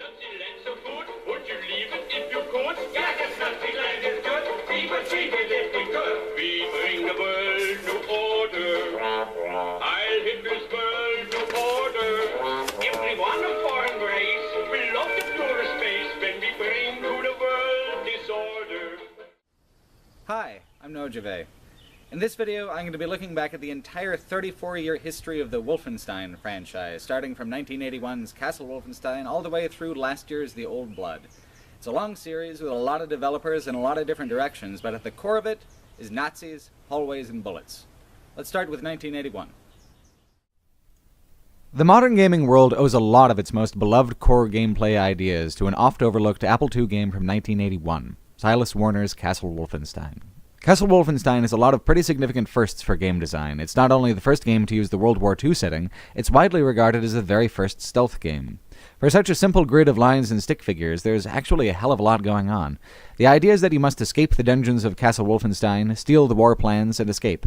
Nancy likes some food. Would you leave it if you could? Yeah, that's Nancy like is good. We will treat it if we could. We bring the world to order. I'll Hitler's world to order. Everyone of foreign grace will love the pure space when we bring to the world disorder. Hi, I'm Noah Gervais. In this video, I'm going to be looking back at the entire 34-year history of the Wolfenstein franchise, starting from 1981's Castle Wolfenstein all the way through last year's The Old Blood. It's a long series with a lot of developers and a lot of different directions, but at the core of it is Nazis, hallways, and bullets. Let's start with 1981. The modern gaming world owes a lot of its most beloved core gameplay ideas to an oft-overlooked Apple II game from 1981, Silas Warner's Castle Wolfenstein. Castle Wolfenstein has a lot of pretty significant firsts for game design. It's not only the first game to use the World War II setting, it's widely regarded as the very first stealth game. For such a simple grid of lines and stick figures, there's actually a hell of a lot going on. The idea is that you must escape the dungeons of Castle Wolfenstein, steal the war plans, and escape.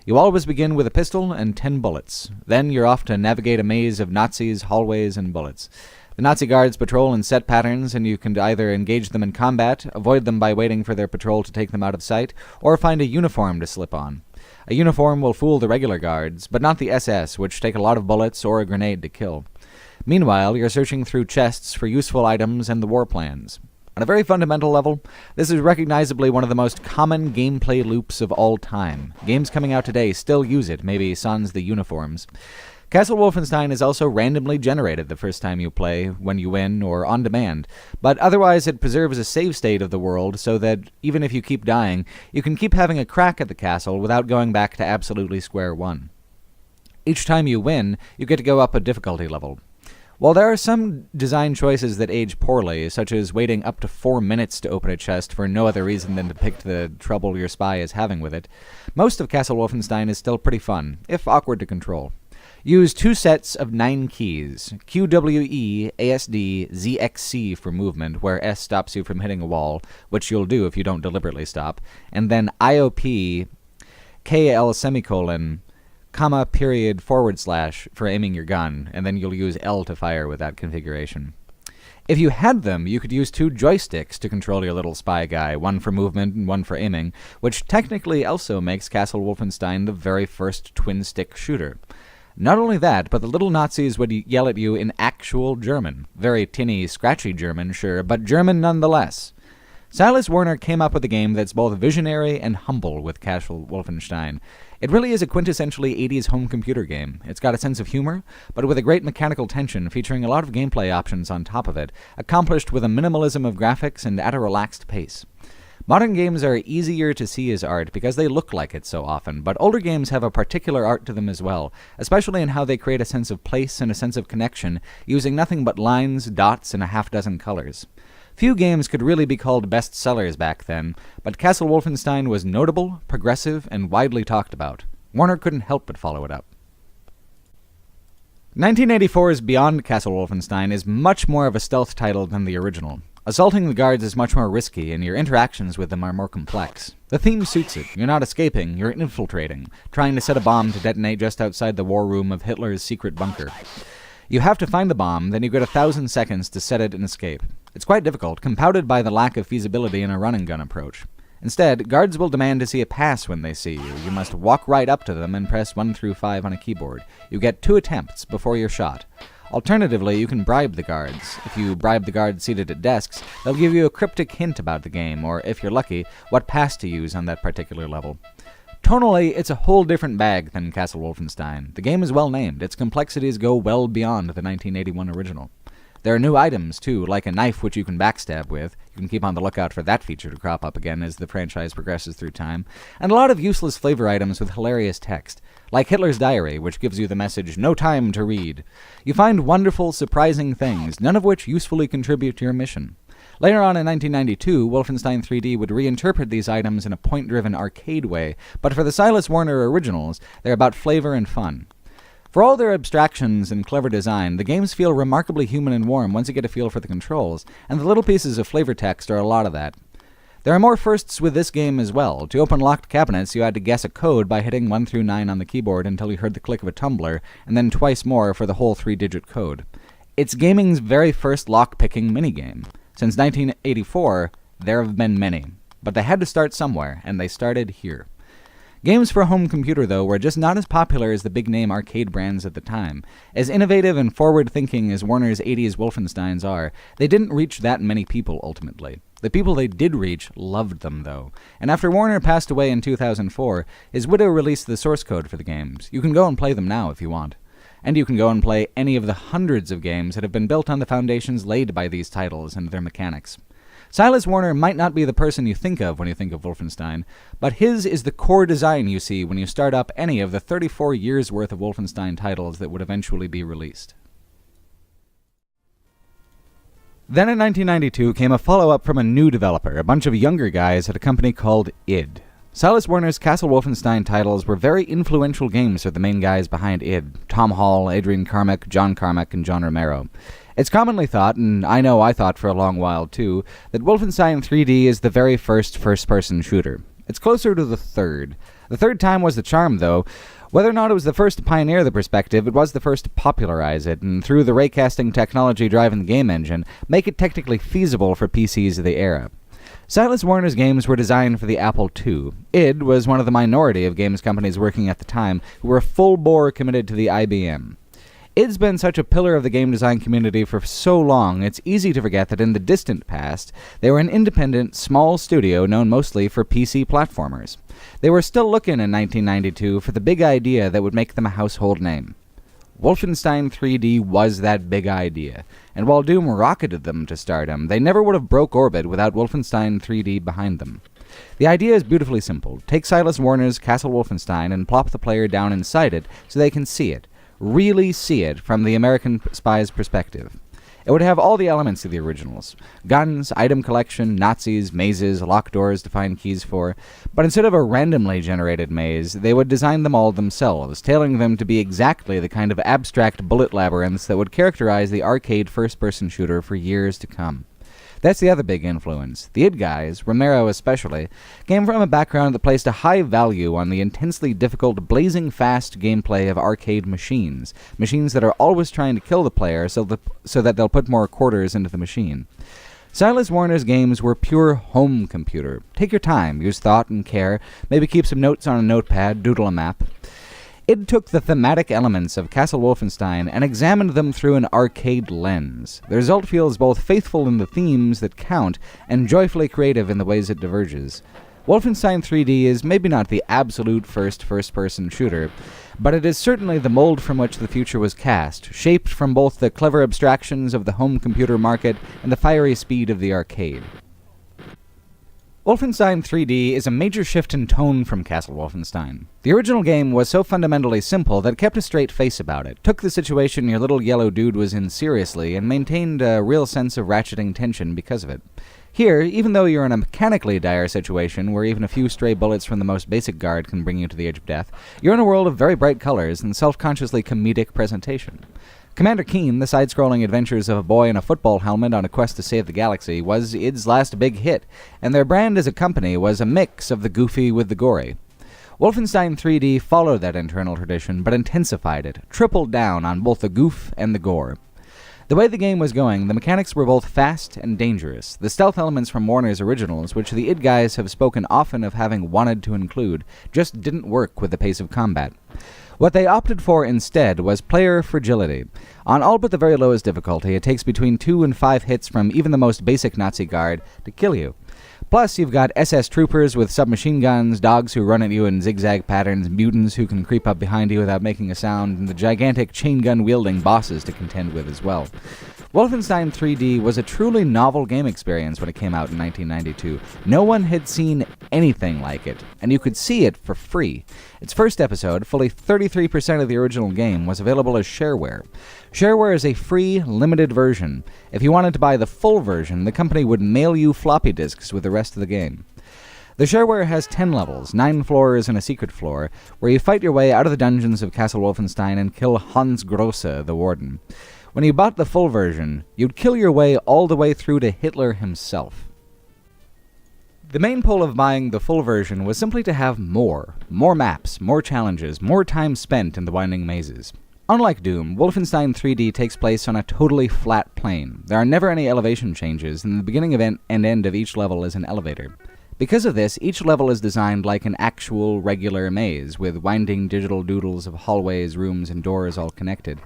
You always begin with a pistol and 10 bullets. Then you're off to navigate a maze of Nazis, hallways, and bullets. The Nazi guards patrol in set patterns, and you can either engage them in combat, avoid them by waiting for their patrol to take them out of sight, or find a uniform to slip on. A uniform will fool the regular guards, but not the SS, which take a lot of bullets or a grenade to kill. Meanwhile, you're searching through chests for useful items and the war plans. On a very fundamental level, this is recognizably one of the most common gameplay loops of all time. Games coming out today still use it, maybe sans the uniforms. Castle Wolfenstein is also randomly generated the first time you play, when you win, or on demand, but otherwise it preserves a save state of the world so that, even if you keep dying, you can keep having a crack at the castle without going back to absolutely square one. Each time you win, you get to go up a difficulty level. While there are some design choices that age poorly, such as waiting up to 4 minutes to open a chest for no other reason than to pick the trouble your spy is having with it, most of Castle Wolfenstein is still pretty fun, if awkward to control. Use 2 sets of 9 keys, QWE, ASD, ZXC for movement, where S stops you from hitting a wall, which you'll do if you don't deliberately stop, and then IOP, KL semicolon, comma, period, / for aiming your gun, and then you'll use L to fire with that configuration. If you had them, you could use 2 joysticks to control your little spy guy, one for movement and one for aiming, which technically also makes Castle Wolfenstein the very first twin-stick shooter. Not only that, but the little Nazis would yell at you in actual German. Very tinny, scratchy German, sure, but German nonetheless. Silas Warner came up with a game that's both visionary and humble with Castle Wolfenstein. It really is a quintessentially 80s home computer game. It's got a sense of humor, but with a great mechanical tension featuring a lot of gameplay options on top of it, accomplished with a minimalism of graphics and at a relaxed pace. Modern games are easier to see as art because they look like it so often, but older games have a particular art to them as well, especially in how they create a sense of place and a sense of connection, using nothing but lines, dots, and a half-dozen colors. Few games could really be called bestsellers back then, but Castle Wolfenstein was notable, progressive, and widely talked about. Warner couldn't help but follow it up. 1984's Beyond Castle Wolfenstein is much more of a stealth title than the original. Assaulting the guards is much more risky, and your interactions with them are more complex. The theme suits it. You're not escaping, you're infiltrating, trying to set a bomb to detonate just outside the war room of Hitler's secret bunker. You have to find the bomb, then you get 1,000 seconds to set it and escape. It's quite difficult, compounded by the lack of feasibility in a run-and-gun approach. Instead, guards will demand to see a pass when they see you. You must walk right up to them and press 1 through 5 on a keyboard. You get 2 attempts before you're shot. Alternatively, you can bribe the guards. If you bribe the guards seated at desks, they'll give you a cryptic hint about the game, or, if you're lucky, what pass to use on that particular level. Tonally, it's a whole different bag than Castle Wolfenstein. The game is well named. Its complexities go well beyond the 1981 original. There are new items, too, like a knife which you can backstab with. You can keep on the lookout for that feature to crop up again as the franchise progresses through time. And a lot of useless flavor items with hilarious text, like Hitler's diary, which gives you the message, "No time to read." You find wonderful, surprising things, none of which usefully contribute to your mission. Later on in 1992, Wolfenstein 3D would reinterpret these items in a point-driven arcade way, but for the Silas Warner originals, they're about flavor and fun. For all their abstractions and clever design, the games feel remarkably human and warm once you get a feel for the controls, and the little pieces of flavor text are a lot of that. There are more firsts with this game as well. To open locked cabinets, you had to guess a code by hitting 1 through 9 on the keyboard until you heard the click of a tumbler, and then twice more for the whole 3-digit code. It's gaming's very first lock-picking minigame. Since 1984, there have been many, but they had to start somewhere, and they started here. Games for a home computer, though, were just not as popular as the big-name arcade brands at the time. As innovative and forward-thinking as Warner's 80s Wolfensteins are, they didn't reach that many people, ultimately. The people they did reach loved them, though. And after Warner passed away in 2004, his widow released the source code for the games. You can go and play them now if you want. And you can go and play any of the hundreds of games that have been built on the foundations laid by these titles and their mechanics. Silas Warner might not be the person you think of when you think of Wolfenstein, but his is the core design you see when you start up any of the 34 years' worth of Wolfenstein titles that would eventually be released. Then in 1992 came a follow-up from a new developer, a bunch of younger guys at a company called id. Silas Warner's Castle Wolfenstein titles were very influential games for the main guys behind id: Tom Hall, Adrian Carmack, John Carmack, and John Romero. It's commonly thought, and I know I thought for a long while too, that Wolfenstein 3D is the very first first-person shooter. It's closer to the third. The third time was the charm, though. Whether or not it was the first to pioneer the perspective, it was the first to popularize it, and through the raycasting technology driving the game engine, make it technically feasible for PCs of the era. Silas Warner's games were designed for the Apple II. id was one of the minority of games companies working at the time who were full-bore committed to the IBM. id's been such a pillar of the game design community for so long, it's easy to forget that in the distant past, they were an independent, small studio known mostly for PC platformers. They were still looking in 1992 for the big idea that would make them a household name. Wolfenstein 3D was that big idea, and while Doom rocketed them to stardom, they never would have broke orbit without Wolfenstein 3D behind them. The idea is beautifully simple. Take Silas Warner's Castle Wolfenstein and plop the player down inside it so they can see it. Really see it from the American spy's perspective. It would have all the elements of the originals: guns, item collection, Nazis, mazes, locked doors to find keys for, but instead of a randomly generated maze, they would design them all themselves, tailoring them to be exactly the kind of abstract bullet labyrinths that would characterize the arcade first-person shooter for years to come. That's the other big influence. The id guys, Romero especially, came from a background that placed a high value on the intensely difficult, blazing fast gameplay of arcade machines that are always trying to kill the player so that they'll put more quarters into the machine. Silas Warner's games were pure home computer. Take your time, use thought and care, maybe keep some notes on a notepad, doodle a map. id took the thematic elements of Castle Wolfenstein and examined them through an arcade lens. The result feels both faithful in the themes that count and joyfully creative in the ways it diverges. Wolfenstein 3D is maybe not the absolute first-person shooter, but it is certainly the mold from which the future was cast, shaped from both the clever abstractions of the home computer market and the fiery speed of the arcade. Wolfenstein 3D is a major shift in tone from Castle Wolfenstein. The original game was so fundamentally simple that it kept a straight face about it, took the situation your little yellow dude was in seriously, and maintained a real sense of ratcheting tension because of it. Here, even though you're in a mechanically dire situation where even a few stray bullets from the most basic guard can bring you to the edge of death, you're in a world of very bright colors and self-consciously comedic presentation. Commander Keen, the side-scrolling adventures of a boy in a football helmet on a quest to save the galaxy, was id's last big hit, and their brand as a company was a mix of the goofy with the gory. Wolfenstein 3D followed that internal tradition, but intensified it, tripled down on both the goof and the gore. The way the game was going, the mechanics were both fast and dangerous. The stealth elements from Warner's originals, which the id guys have spoken often of having wanted to include, just didn't work with the pace of combat. What they opted for instead was player fragility. On all but the very lowest difficulty, it takes between 2 and 5 hits from even the most basic Nazi guard to kill you. Plus, you've got SS troopers with submachine guns, dogs who run at you in zigzag patterns, mutants who can creep up behind you without making a sound, and the gigantic chain gun-wielding bosses to contend with as well. Wolfenstein 3D was a truly novel game experience when it came out in 1992. No one had seen anything like it, and you could see it for free. Its first episode, fully 33% of the original game, was available as shareware. Shareware is a free, limited version. If you wanted to buy the full version, the company would mail you floppy disks with the rest of the game. The shareware has 10 levels, 9 floors and a secret floor, where you fight your way out of the dungeons of Castle Wolfenstein and kill Hans Grosse, the warden. When you bought the full version, you'd kill your way all the way through to Hitler himself. The main pull of buying the full version was simply to have more maps, more challenges, more time spent in the winding mazes. Unlike Doom, Wolfenstein 3D takes place on a totally flat plane. There are never any elevation changes, and the beginning of and end of each level is an elevator. Because of this, each level is designed like an actual regular maze, with winding digital doodles of hallways, rooms, and doors all connected.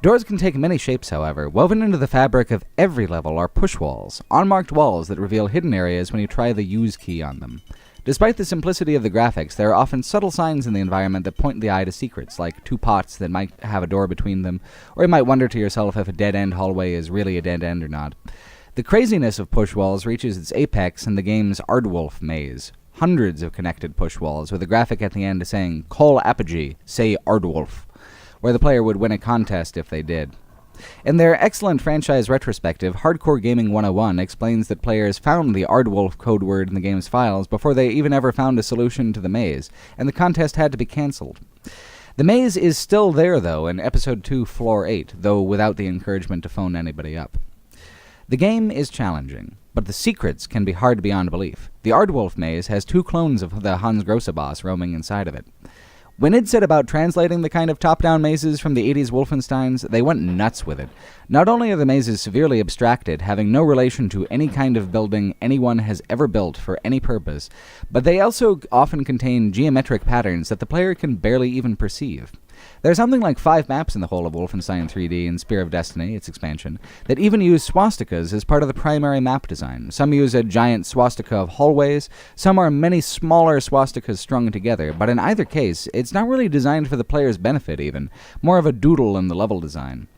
Doors can take many shapes, however. Woven into the fabric of every level are push walls, unmarked walls that reveal hidden areas when you try the use key on them. Despite the simplicity of the graphics, there are often subtle signs in the environment that point the eye to secrets, like two pots that might have a door between them, or you might wonder to yourself if a dead-end hallway is really a dead end or not. The craziness of push walls reaches its apex in the game's Ardwolf maze. Hundreds of connected push walls, with a graphic at the end saying, "Call Apogee, say Ardwolf," where the player would win a contest if they did. In their excellent franchise retrospective, Hardcore Gaming 101 explains that players found the Ardwolf code word in the game's files before they even ever found a solution to the maze, and the contest had to be cancelled. The maze is still there, though, in Episode 2, Floor 8, though without the encouragement to phone anybody up. The game is challenging, but the secrets can be hard beyond belief. The Ardwolf maze has two clones of the Hans Grosse boss roaming inside of it. When id set about translating the kind of top-down mazes from the 80s Wolfensteins, they went nuts with it. Not only are the mazes severely abstracted, having no relation to any kind of building anyone has ever built for any purpose, but they also often contain geometric patterns that the player can barely even perceive. There are something like 5 maps in the whole of Wolfenstein 3D and Spear of Destiny, its expansion, that even use swastikas as part of the primary map design. Some use a giant swastika of hallways, some are many smaller swastikas strung together, but in either case, it's not really designed for the player's benefit even, more of a doodle in the level design.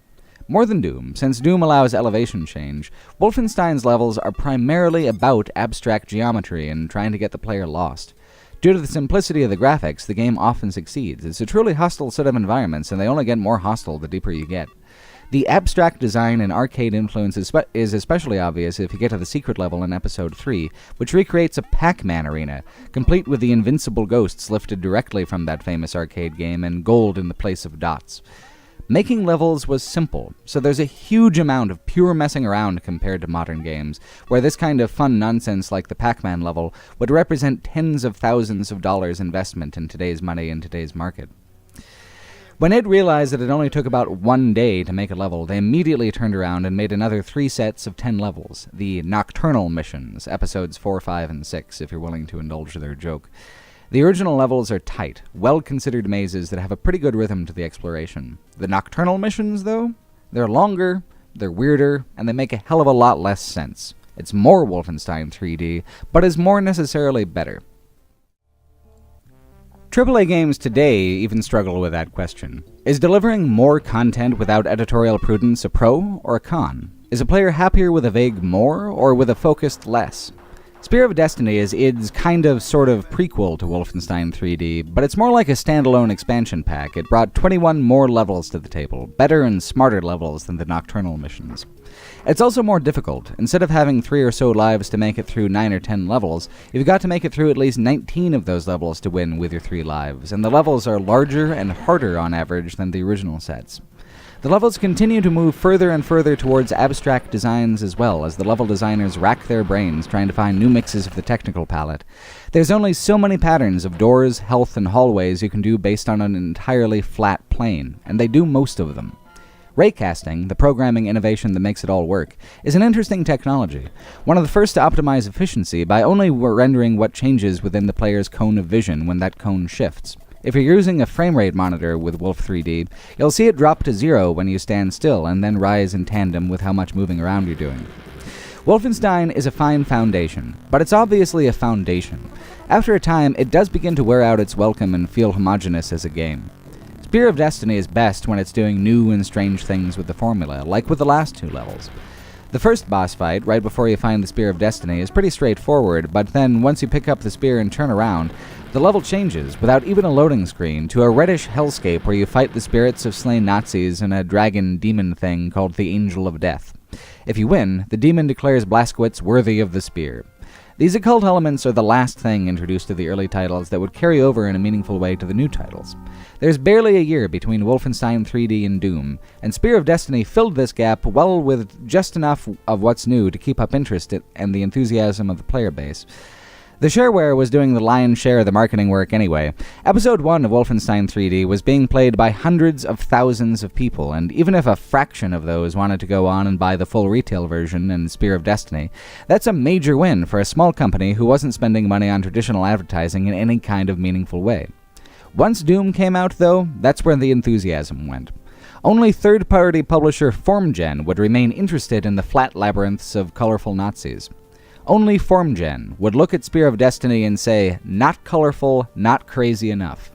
More than Doom, since Doom allows elevation change, Wolfenstein's levels are primarily about abstract geometry and trying to get the player lost. Due to the simplicity of the graphics, the game often succeeds. It's a truly hostile set of environments, and they only get more hostile the deeper you get. The abstract design and arcade influence is especially obvious if you get to the secret level in Episode 3, which recreates a Pac-Man arena, complete with the invincible ghosts lifted directly from that famous arcade game and gold in the place of dots. Making levels was simple, so there's a huge amount of pure messing around compared to modern games, where this kind of fun nonsense like the Pac-Man level would represent tens of thousands of dollars investment in today's money in today's market. When id realized that it only took about 1 day to make a level, they immediately turned around and made another 3 sets of 10 levels, the Nocturnal Missions, Episodes 4, 5, and 6, if you're willing to indulge their joke. The original levels are tight, well-considered mazes that have a pretty good rhythm to the exploration. The Nocturnal Missions, though, they're longer, they're weirder, and they make a hell of a lot less sense. It's more Wolfenstein 3D, but is more necessarily better. AAA games today even struggle with that question. Is delivering more content without editorial prudence a pro or a con? Is a player happier with a vague more or with a focused less? Spear of Destiny is id's sort of prequel to Wolfenstein 3D, but it's more like a standalone expansion pack. It brought 21 more levels to the table, better and smarter levels than the Nocturnal Missions. It's also more difficult. Instead of having 3 or so lives to make it through 9 or 10 levels, you've got to make it through at least 19 of those levels to win with your 3 lives, and the levels are larger and harder on average than the original sets. The levels continue to move further and further towards abstract designs as well, as the level designers rack their brains trying to find new mixes of the technical palette. There's only so many patterns of doors, health, and hallways you can do based on an entirely flat plane, and they do most of them. Raycasting, the programming innovation that makes it all work, is an interesting technology. One of the first to optimize efficiency by only rendering what changes within the player's cone of vision when that cone shifts. If you're using a framerate monitor with Wolf 3D, you'll see it drop to 0 when you stand still and then rise in tandem with how much moving around you're doing. Wolfenstein is a fine foundation, but it's obviously a foundation. After a time, it does begin to wear out its welcome and feel homogeneous as a game. Spear of Destiny is best when it's doing new and strange things with the formula, like with the last 2 levels. The first boss fight, right before you find the Spear of Destiny, is pretty straightforward, but then once you pick up the spear and turn around, the level changes, without even a loading screen, to a reddish hellscape where you fight the spirits of slain Nazis and a dragon-demon thing called the Angel of Death. If you win, the demon declares Blazkowicz worthy of the spear. These occult elements are the last thing introduced to the early titles that would carry over in a meaningful way to the new titles. There's barely a year between Wolfenstein 3D and Doom, and Spear of Destiny filled this gap well with just enough of what's new to keep up interest and the enthusiasm of the player base. The shareware was doing the lion's share of the marketing work anyway. Episode 1 of Wolfenstein 3D was being played by hundreds of thousands of people, and even if a fraction of those wanted to go on and buy the full retail version and Spear of Destiny, that's a major win for a small company who wasn't spending money on traditional advertising in any kind of meaningful way. Once Doom came out, though, that's where the enthusiasm went. Only third-party publisher FormGen would remain interested in the flat labyrinths of colorful Nazis. Only FormGen would look at Spear of Destiny and say, not colorful, not crazy enough.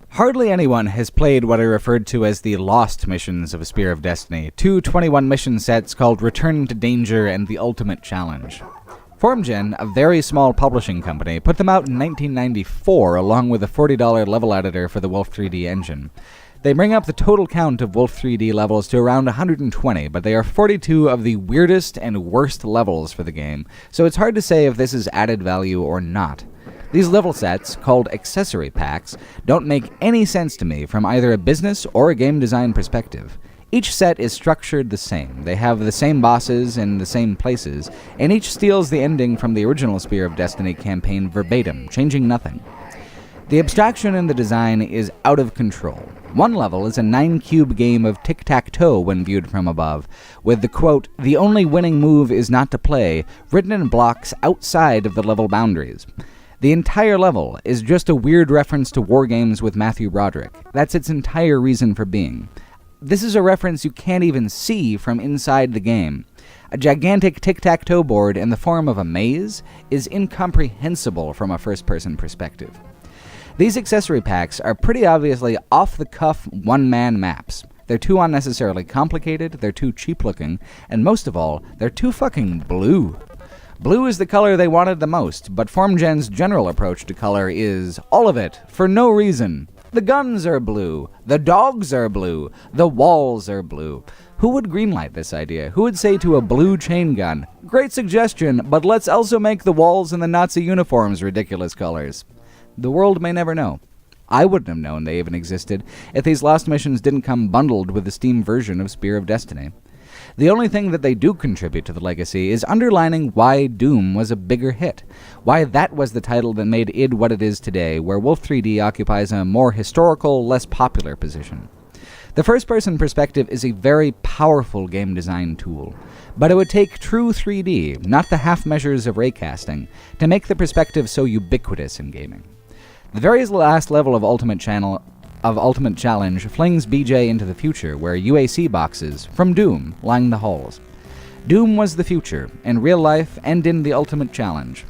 Hardly anyone has played what I referred to as the Lost missions of Spear of Destiny, two 21-mission sets called Return to Danger and The Ultimate Challenge. FormGen, a very small publishing company, put them out in 1994 along with a $40 level editor for the Wolf 3D engine. They bring up the total count of Wolf 3D levels to around 120, but they are 42 of the weirdest and worst levels for the game, so it's hard to say if this is added value or not. These level sets, called accessory packs, don't make any sense to me from either a business or a game design perspective. Each set is structured the same, they have the same bosses in the same places, and each steals the ending from the original Spear of Destiny campaign verbatim, changing nothing. The abstraction in the design is out of control. One level is a 9-cube game of tic-tac-toe when viewed from above, with the quote, "The only winning move is not to play," written in blocks outside of the level boundaries. The entire level is just a weird reference to war games with Matthew Broderick. That's its entire reason for being. This is a reference you can't even see from inside the game. A gigantic tic-tac-toe board in the form of a maze is incomprehensible from a first-person perspective. These accessory packs are pretty obviously off-the-cuff, one-man maps. They're too unnecessarily complicated, they're too cheap-looking, and most of all, they're too fucking blue. Blue is the color they wanted the most, but FormGen's general approach to color is all of it, for no reason. The guns are blue, the dogs are blue, the walls are blue. Who would greenlight this idea? Who would say to a blue chain gun, "Great suggestion, but let's also make the walls and the Nazi uniforms ridiculous colors"? The world may never know. I wouldn't have known they even existed if these Lost missions didn't come bundled with the Steam version of Spear of Destiny. The only thing that they do contribute to the legacy is underlining why Doom was a bigger hit, why that was the title that made id what it is today, where Wolf 3D occupies a more historical, less popular position. The first-person perspective is a very powerful game design tool, but it would take true 3D, not the half measures of raycasting, to make the perspective so ubiquitous in gaming. The very last level of Ultimate Challenge flings BJ into the future, where UAC boxes, from Doom, line the halls. Doom was the future, in real life and in the Ultimate Challenge.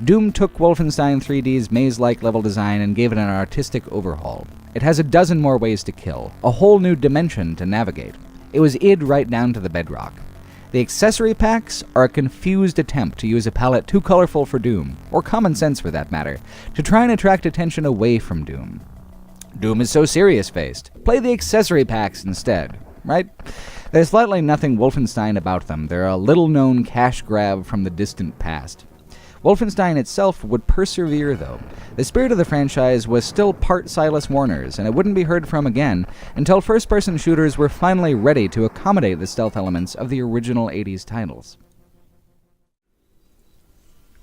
Doom took Wolfenstein 3D's maze-like level design and gave it an artistic overhaul. It has a dozen more ways to kill, a whole new dimension to navigate. It was id right down to the bedrock. The accessory packs are a confused attempt to use a palette too colorful for Doom, or common sense for that matter, to try and attract attention away from Doom. Doom is so serious-faced. Play the accessory packs instead, right? There's slightly nothing Wolfenstein about them. They're a little-known cash grab from the distant past. Wolfenstein itself would persevere, though. The spirit of the franchise was still part Silas Warner's, and it wouldn't be heard from again until first-person shooters were finally ready to accommodate the stealth elements of the original 80s titles.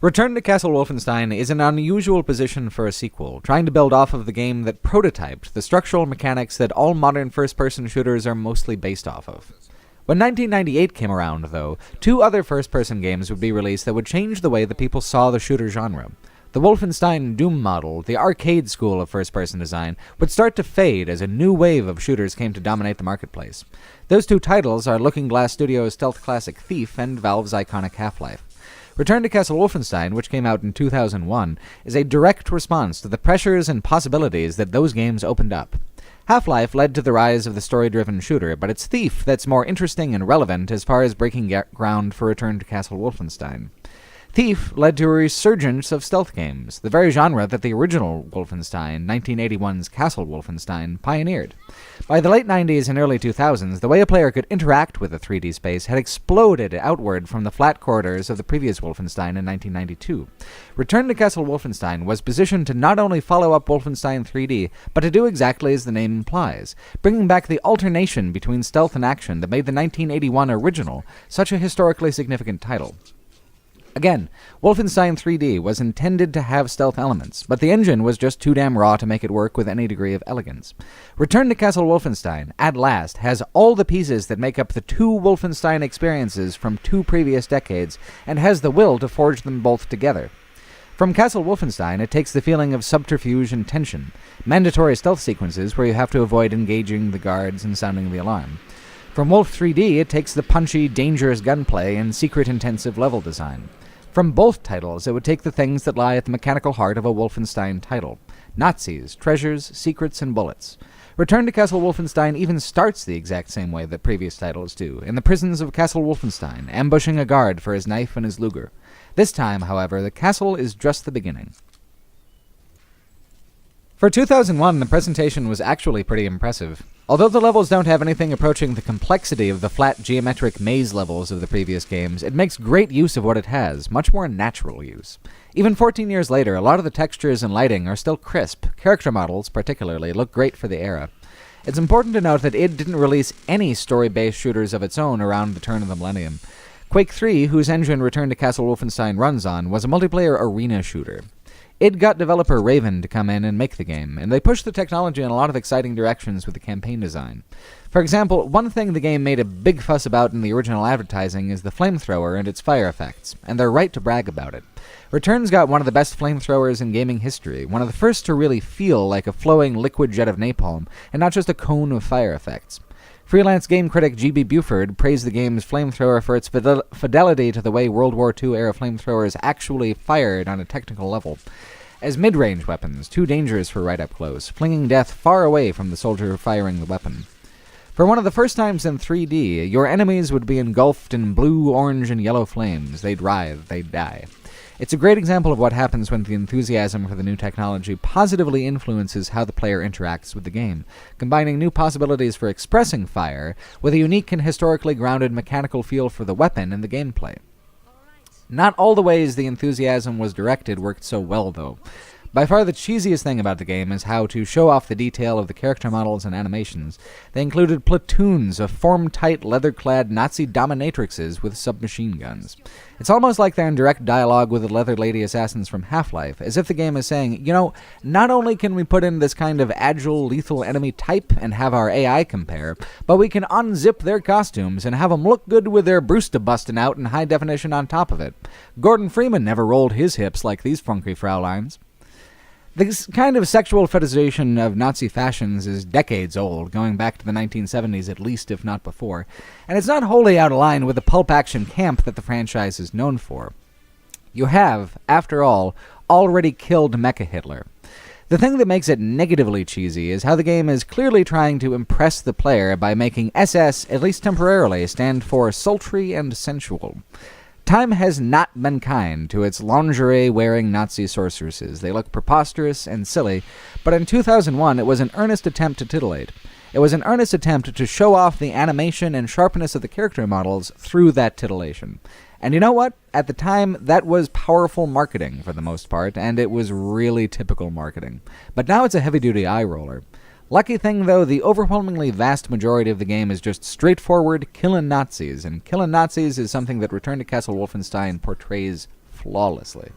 Return to Castle Wolfenstein is an unusual position for a sequel, trying to build off of the game that prototyped the structural mechanics that all modern first-person shooters are mostly based off of. When 1998 came around, though, two other first-person games would be released that would change the way that people saw the shooter genre. The Wolfenstein Doom model, the arcade school of first-person design, would start to fade as a new wave of shooters came to dominate the marketplace. Those two titles are Looking Glass Studios' stealth classic Thief and Valve's iconic Half-Life. Return to Castle Wolfenstein, which came out in 2001, is a direct response to the pressures and possibilities that those games opened up. Half-Life led to the rise of the story-driven shooter, but it's Thief that's more interesting and relevant as far as breaking ground for Return to Castle Wolfenstein. Thief led to a resurgence of stealth games, the very genre that the original Wolfenstein, 1981's Castle Wolfenstein, pioneered. By the late 90s and early 2000s, the way a player could interact with the 3D space had exploded outward from the flat corridors of the previous Wolfenstein in 1992. Return to Castle Wolfenstein was positioned to not only follow up Wolfenstein 3D, but to do exactly as the name implies, bringing back the alternation between stealth and action that made the 1981 original such a historically significant title. Again, Wolfenstein 3D was intended to have stealth elements, but the engine was just too damn raw to make it work with any degree of elegance. Return to Castle Wolfenstein, at last, has all the pieces that make up the two Wolfenstein experiences from two previous decades, and has the will to forge them both together. From Castle Wolfenstein, it takes the feeling of subterfuge and tension, mandatory stealth sequences where you have to avoid engaging the guards and sounding the alarm. From Wolf 3D, it takes the punchy, dangerous gunplay and secret-intensive level design. From both titles, it would take the things that lie at the mechanical heart of a Wolfenstein title. Nazis, treasures, secrets, and bullets. Return to Castle Wolfenstein even starts the exact same way that previous titles do, in the prisons of Castle Wolfenstein, ambushing a guard for his knife and his Luger. This time, however, the castle is just the beginning. For 2001, the presentation was actually pretty impressive. Although the levels don't have anything approaching the complexity of the flat geometric maze levels of the previous games, it makes great use of what it has, much more natural use. Even 14 years later, a lot of the textures and lighting are still crisp. Character models, particularly, look great for the era. It's important to note that id didn't release any story-based shooters of its own around the turn of the millennium. Quake 3, whose engine Return to Castle Wolfenstein runs on, was a multiplayer arena shooter. Id got developer Raven to come in and make the game, and they pushed the technology in a lot of exciting directions with the campaign design. For example, one thing the game made a big fuss about in the original advertising is the flamethrower and its fire effects, and they're right to brag about it. Return's got one of the best flamethrowers in gaming history, one of the first to really feel like a flowing liquid jet of napalm, and not just a cone of fire effects. Freelance game critic G.B. Buford praised the game's flamethrower for its fidelity to the way World War II-era flamethrowers actually fired on a technical level. As mid-range weapons, too dangerous for right up close, flinging death far away from the soldier firing the weapon. For one of the first times in 3D, your enemies would be engulfed in blue, orange, and yellow flames. They'd writhe, they'd die. It's a great example of what happens when the enthusiasm for the new technology positively influences how the player interacts with the game, combining new possibilities for expressing fire with a unique and historically grounded mechanical feel for the weapon and the gameplay. Not all the ways the enthusiasm was directed worked so well, though. By far the cheesiest thing about the game is how, to show off the detail of the character models and animations, they included platoons of form-tight, leather-clad Nazi dominatrixes with submachine guns. It's almost like they're in direct dialogue with the leather lady assassins from Half-Life, as if the game is saying, you know, not only can we put in this kind of agile, lethal enemy type and have our AI compare, but we can unzip their costumes and have them look good with their Brewster busting out in high definition on top of it. Gordon Freeman never rolled his hips like these funky Fraulines. This kind of sexual fetishization of Nazi fashions is decades old, going back to the 1970s at least, if not before, and it's not wholly out of line with the pulp action camp that the franchise is known for. You have, after all, already killed Mecha Hitler. The thing that makes it negatively cheesy is how the game is clearly trying to impress the player by making SS, at least temporarily, stand for sultry and sensual. Time has not been kind to its lingerie-wearing Nazi sorceresses. They look preposterous and silly, but in 2001 it was an earnest attempt to titillate. It was an earnest attempt to show off the animation and sharpness of the character models through that titillation. And you know what? At the time, that was powerful marketing for the most part, and it was really typical marketing. But now it's a heavy-duty eye-roller. Lucky thing, though, the overwhelmingly vast majority of the game is just straightforward killin' Nazis, and killin' Nazis is something that Return to Castle Wolfenstein portrays flawlessly.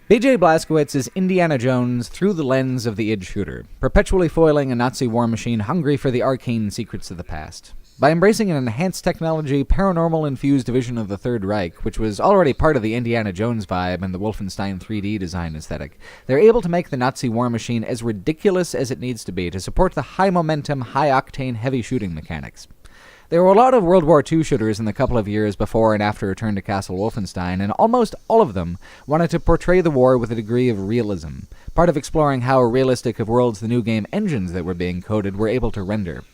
B.J. Blazkowicz is Indiana Jones through the lens of the id shooter, perpetually foiling a Nazi war machine hungry for the arcane secrets of the past. By embracing an enhanced technology, paranormal-infused vision of the Third Reich, which was already part of the Indiana Jones vibe and the Wolfenstein 3D design aesthetic, they're able to make the Nazi war machine as ridiculous as it needs to be to support the high-momentum, high-octane, heavy shooting mechanics. There were a lot of World War II shooters in the couple of years before and after Return to Castle Wolfenstein, and almost all of them wanted to portray the war with a degree of realism, part of exploring how realistic of worlds the new game engines that were being coded were able to render.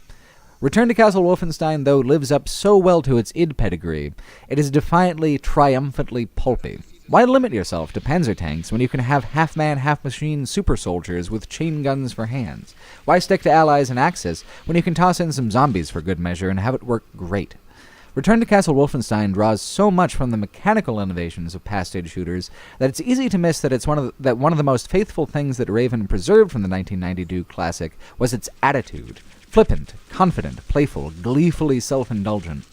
Return to Castle Wolfenstein, though, lives up so well to its id pedigree, it is defiantly, triumphantly pulpy. Why limit yourself to panzer tanks when you can have half-man, half-machine super soldiers with chain guns for hands? Why stick to allies and Axis when you can toss in some zombies for good measure and have it work great? Return to Castle Wolfenstein draws so much from the mechanical innovations of past id shooters that it's easy to miss that one of the most faithful things that Raven preserved from the 1992 classic was its attitude. Flippant, confident, playful, gleefully self-indulgent.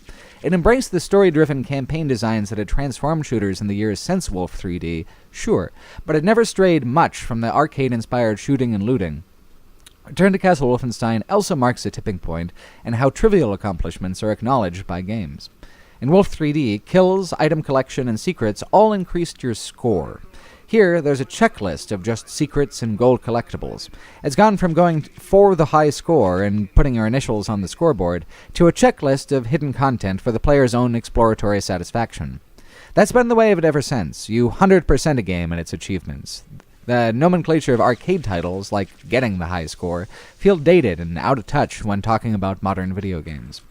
It embraced the story-driven campaign designs that had transformed shooters in the years since Wolf 3D, sure, but it never strayed much from the arcade-inspired shooting and looting. Return to Castle Wolfenstein also marks a tipping point in how trivial accomplishments are acknowledged by games. In Wolf 3D, kills, item collection, and secrets all increased your score. Here, there's a checklist of just secrets and gold collectibles. It's gone from going for the high score and putting your initials on the scoreboard to a checklist of hidden content for the player's own exploratory satisfaction. That's been the way of it ever since. You 100% a game and its achievements. The nomenclature of arcade titles, like getting the high score, feel dated and out of touch when talking about modern video games.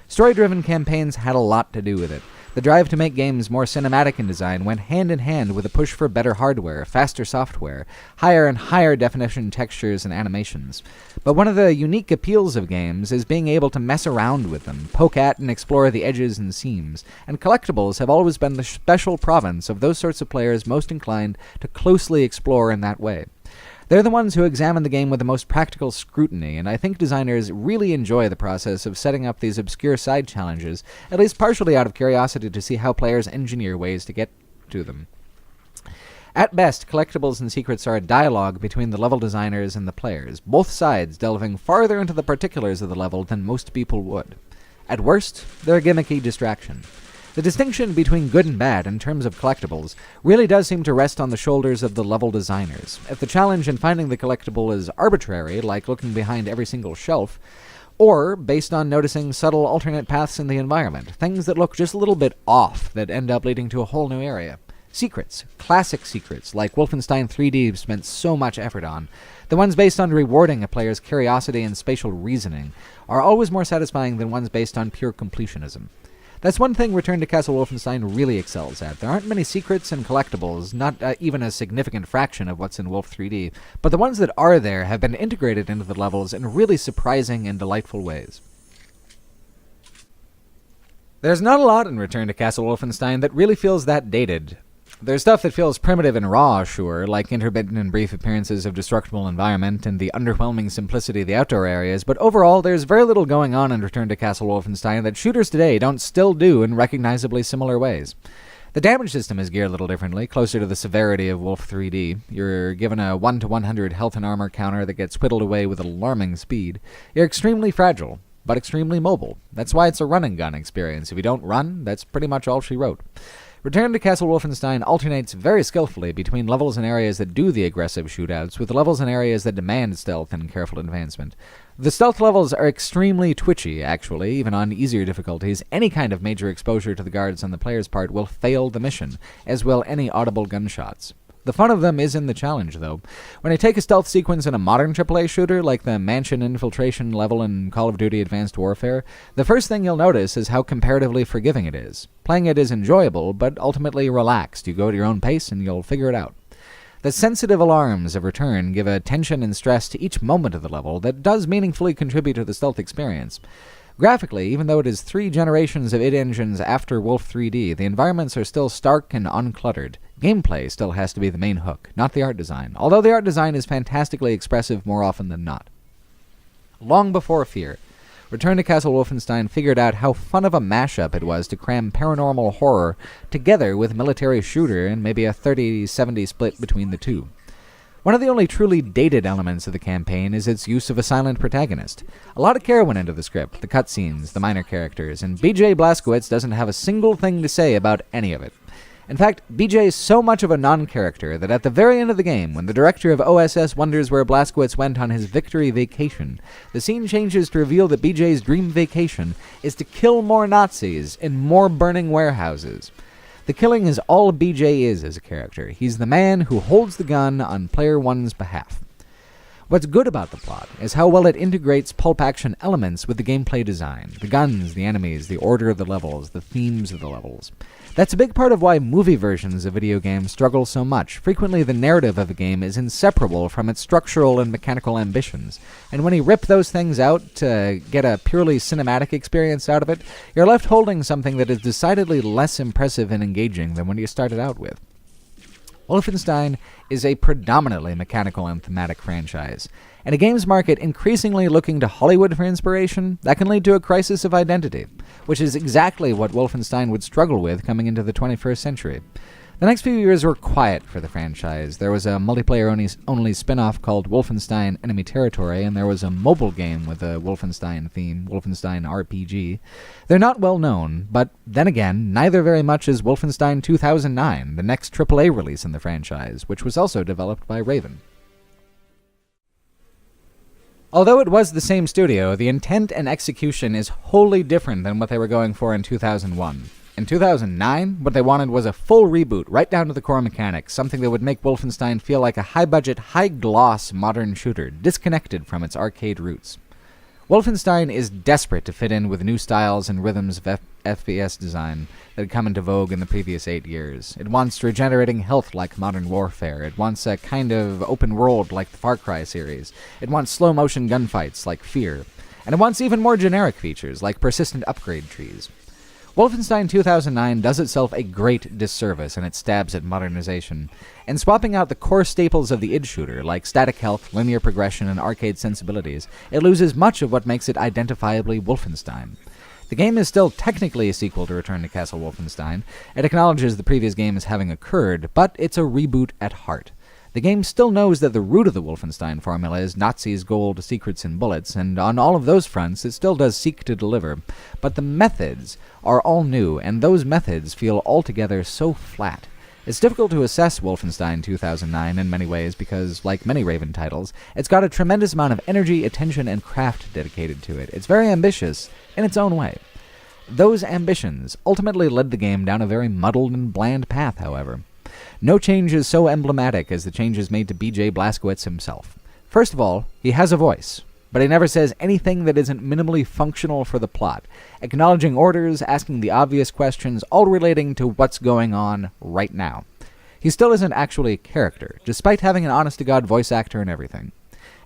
Story-driven campaigns had a lot to do with it. The drive to make games more cinematic in design went hand in hand with a push for better hardware, faster software, higher and higher definition textures and animations. But one of the unique appeals of games is being able to mess around with them, poke at and explore the edges and seams, and collectibles have always been the special province of those sorts of players most inclined to closely explore in that way. They're the ones who examine the game with the most practical scrutiny, and I think designers really enjoy the process of setting up these obscure side challenges, at least partially out of curiosity to see how players engineer ways to get to them. At best, collectibles and secrets are a dialogue between the level designers and the players, both sides delving farther into the particulars of the level than most people would. At worst, they're a gimmicky distraction. The distinction between good and bad in terms of collectibles really does seem to rest on the shoulders of the level designers. If the challenge in finding the collectible is arbitrary, like looking behind every single shelf, or based on noticing subtle alternate paths in the environment, things that look just a little bit off that end up leading to a whole new area. Secrets, classic secrets, like Wolfenstein 3D spent so much effort on, the ones based on rewarding a player's curiosity and spatial reasoning, are always more satisfying than ones based on pure completionism. That's one thing Return to Castle Wolfenstein really excels at. There aren't many secrets and collectibles, not even a significant fraction of what's in Wolf 3D, but the ones that are there have been integrated into the levels in really surprising and delightful ways. There's not a lot in Return to Castle Wolfenstein that really feels that dated. There's stuff that feels primitive and raw, sure, like intermittent and brief appearances of destructible environment and the underwhelming simplicity of the outdoor areas, but overall there's very little going on in Return to Castle Wolfenstein that shooters today don't still do in recognizably similar ways. The damage system is geared a little differently, closer to the severity of Wolf 3D. You're given a 1 to 100 health and armor counter that gets whittled away with alarming speed. You're extremely fragile, but extremely mobile. That's why it's a run and gun experience. If you don't run, that's pretty much all she wrote. Return to Castle Wolfenstein alternates very skillfully between levels and areas that do the aggressive shootouts with levels and areas that demand stealth and careful advancement. The stealth levels are extremely twitchy, actually, even on easier difficulties. Any kind of major exposure to the guards on the player's part will fail the mission, as will any audible gunshots. The fun of them is in the challenge, though. When I take a stealth sequence in a modern AAA shooter, like the mansion infiltration level in Call of Duty Advanced Warfare, the first thing you'll notice is how comparatively forgiving it is. Playing it is enjoyable, but ultimately relaxed. You go at your own pace and you'll figure it out. The sensitive alarms of Return give a tension and stress to each moment of the level that does meaningfully contribute to the stealth experience. Graphically, even though it is 3 generations of id engines after Wolf 3D, the environments are still stark and uncluttered. Gameplay still has to be the main hook, not the art design, although the art design is fantastically expressive more often than not. Long before Fear, Return to Castle Wolfenstein figured out how fun of a mashup it was to cram paranormal horror together with military shooter and maybe a 30-70 split between the two. One of the only truly dated elements of the campaign is its use of a silent protagonist. A lot of care went into the script, the cutscenes, the minor characters, and BJ Blazkowicz doesn't have a single thing to say about any of it. In fact, BJ is so much of a non-character that at the very end of the game, when the director of OSS wonders where Blazkowicz went on his victory vacation, the scene changes to reveal that BJ's dream vacation is to kill more Nazis in more burning warehouses. The killing is all BJ is as a character. He's the man who holds the gun on player one's behalf. What's good about the plot is how well it integrates pulp action elements with the gameplay design, the guns, the enemies, the order of the levels, the themes of the levels. That's a big part of why movie versions of video games struggle so much. Frequently, the narrative of a game is inseparable from its structural and mechanical ambitions, and when you rip those things out to get a purely cinematic experience out of it, you're left holding something that is decidedly less impressive and engaging than when you started out with. Wolfenstein is a predominantly mechanical and thematic franchise. In a games market increasingly looking to Hollywood for inspiration, that can lead to a crisis of identity, which is exactly what Wolfenstein would struggle with coming into the 21st century. The next few years were quiet for the franchise. There was a multiplayer-only spin-off called Wolfenstein Enemy Territory, and there was a mobile game with a Wolfenstein theme, Wolfenstein RPG. They're not well known, but then again, neither very much is Wolfenstein 2009, the next AAA release in the franchise, which was also developed by Raven. Although it was the same studio, the intent and execution is wholly different than what they were going for in 2001. In 2009, what they wanted was a full reboot, right down to the core mechanics, something that would make Wolfenstein feel like a high-budget, high-gloss modern shooter, disconnected from its arcade roots. Wolfenstein is desperate to fit in with new styles and rhythms of FPS design that had come into vogue in the previous 8 years. It wants regenerating health like Modern Warfare. It wants a kind of open world like the Far Cry series. It wants slow-motion gunfights like Fear. And it wants even more generic features like persistent upgrade trees. Wolfenstein 2009 does itself a great disservice in its stabs at modernization, and swapping out the core staples of the id shooter, like static health, linear progression, and arcade sensibilities, it loses much of what makes it identifiably Wolfenstein. The game is still technically a sequel to Return to Castle Wolfenstein. It acknowledges the previous game as having occurred, but it's a reboot at heart. The game still knows that the root of the Wolfenstein formula is Nazis, gold, secrets, and bullets, and on all of those fronts it still does seek to deliver, but the methods are all new, and those methods feel altogether so flat. It's difficult to assess Wolfenstein 2009 in many ways because, like many Raven titles, it's got a tremendous amount of energy, attention, and craft dedicated to it. It's very ambitious in its own way. Those ambitions ultimately led the game down a very muddled and bland path, however. No change is so emblematic as the changes made to B.J. Blazkowicz himself. First of all, he has a voice, but he never says anything that isn't minimally functional for the plot, acknowledging orders, asking the obvious questions, all relating to what's going on right now. He still isn't actually a character, despite having an honest-to-God voice actor and everything.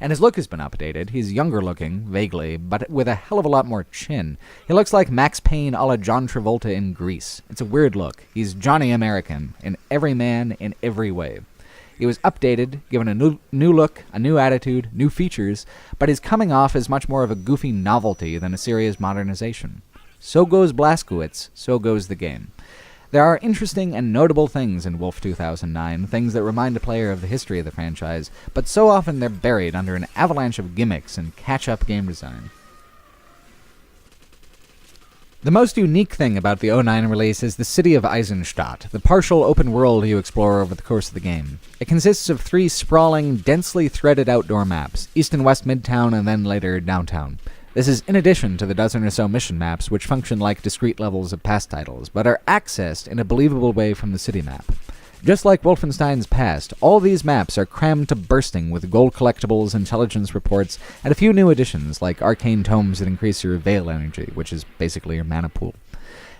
And his look has been updated. He's younger looking, vaguely, but with a hell of a lot more chin. He looks like Max Payne a la John Travolta in Grease. It's a weird look. He's Johnny American, in every man, in every way. He was updated, given a new look, a new attitude, new features, but he's coming off as much more of a goofy novelty than a serious modernization. So goes Blazkowicz, so goes the game. There are interesting and notable things in Wolf 2009, things that remind a player of the history of the franchise, but so often they're buried under an avalanche of gimmicks and catch-up game design. The most unique thing about the 09 release is the city of Eisenstadt, the partial open world you explore over the course of the game. It consists of 3 sprawling, densely threaded outdoor maps, East and West Midtown and then later downtown. This is in addition to the dozen or so mission maps, which function like discrete levels of past titles, but are accessed in a believable way from the city map. Just like Wolfenstein's past, all these maps are crammed to bursting with gold collectibles, intelligence reports, and a few new additions like arcane tomes that increase your Veil energy, which is basically your mana pool.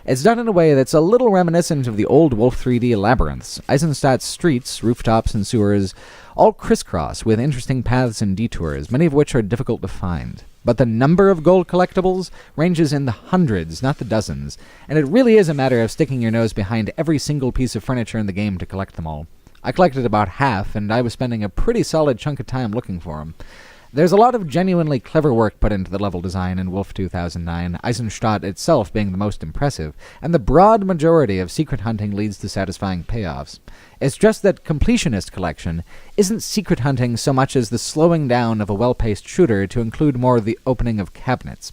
It's done in a way that's a little reminiscent of the old Wolf 3D labyrinths. Eisenstadt's streets, rooftops, and sewers all crisscross with interesting paths and detours, many of which are difficult to find. But the number of gold collectibles ranges in the hundreds, not the dozens, and it really is a matter of sticking your nose behind every single piece of furniture in the game to collect them all. I collected about half, and I was spending a pretty solid chunk of time looking for them. There's a lot of genuinely clever work put into the level design in Wolf 2009, Eisenstadt itself being the most impressive, and the broad majority of secret hunting leads to satisfying payoffs. It's just that Completionist Collection isn't secret hunting so much as the slowing down of a well-paced shooter to include more of the opening of cabinets.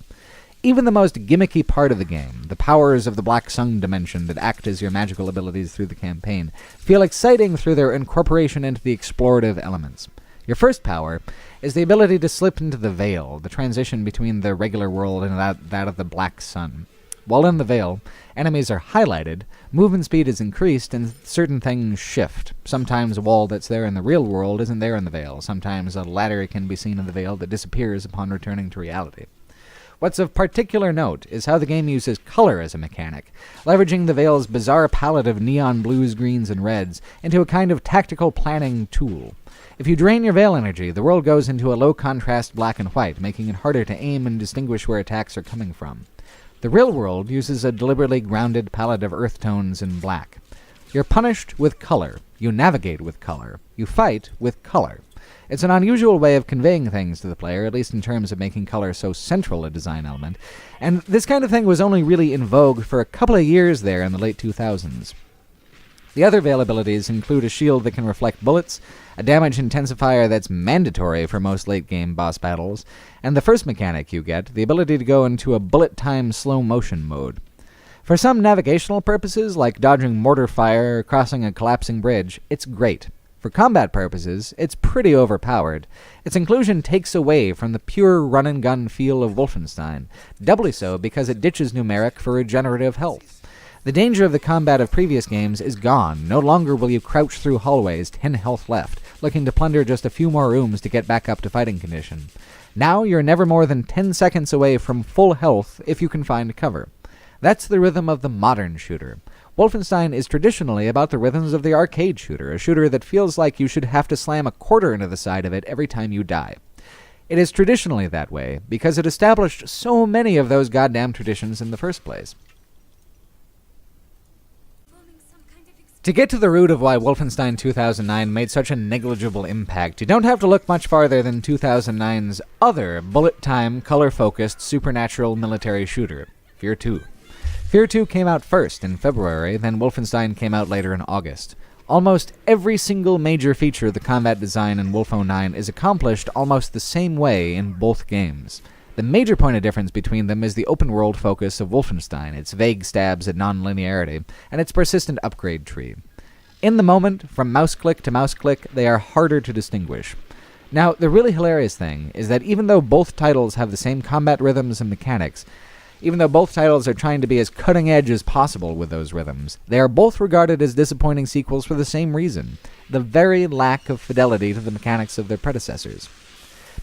Even the most gimmicky part of the game, the powers of the Black Sun dimension that act as your magical abilities through the campaign, feel exciting through their incorporation into the explorative elements. Your first power is the ability to slip into the Veil, the transition between the regular world and that of the Black Sun. While in the Veil, enemies are highlighted, movement speed is increased, and certain things shift. Sometimes a wall that's there in the real world isn't there in the Veil. Sometimes a ladder can be seen in the Veil that disappears upon returning to reality. What's of particular note is how the game uses color as a mechanic, leveraging the Veil's bizarre palette of neon blues, greens, and reds into a kind of tactical planning tool. If you drain your Veil energy, the world goes into a low-contrast black and white, making it harder to aim and distinguish where attacks are coming from. The real world uses a deliberately grounded palette of earth tones and black. You're punished with color. You navigate with color. You fight with color. It's an unusual way of conveying things to the player, at least in terms of making color so central a design element, and this kind of thing was only really in vogue for a couple of years there in the late 2000s. The other availabilities include a shield that can reflect bullets, a damage intensifier that's mandatory for most late-game boss battles, and the first mechanic you get, the ability to go into a bullet-time slow-motion mode. For some navigational purposes, like dodging mortar fire or crossing a collapsing bridge, it's great. For combat purposes, it's pretty overpowered. Its inclusion takes away from the pure run-and-gun feel of Wolfenstein, doubly so because it ditches numeric for regenerative health. The danger of the combat of previous games is gone. No longer will you crouch through hallways, 10 health left, looking to plunder just a few more rooms to get back up to fighting condition. Now you're never more than 10 seconds away from full health if you can find cover. That's the rhythm of the modern shooter. Wolfenstein is traditionally about the rhythms of the arcade shooter, a shooter that feels like you should have to slam a quarter into the side of it every time you die. It is traditionally that way because it established so many of those goddamn traditions in the first place. To get to the root of why Wolfenstein 2009 made such a negligible impact, you don't have to look much farther than 2009's other bullet-time, color-focused, supernatural military shooter, Fear 2. Fear 2 came out first in February, then Wolfenstein came out later in August. Almost every single major feature of the combat design in Wolf-09 is accomplished almost the same way in both games. The major point of difference between them is the open-world focus of Wolfenstein, its vague stabs at non-linearity, and its persistent upgrade tree. In the moment, from mouse-click to mouse-click, they are harder to distinguish. Now, the really hilarious thing is that even though both titles have the same combat rhythms and mechanics, even though both titles are trying to be as cutting-edge as possible with those rhythms, they are both regarded as disappointing sequels for the same reason: the very lack of fidelity to the mechanics of their predecessors.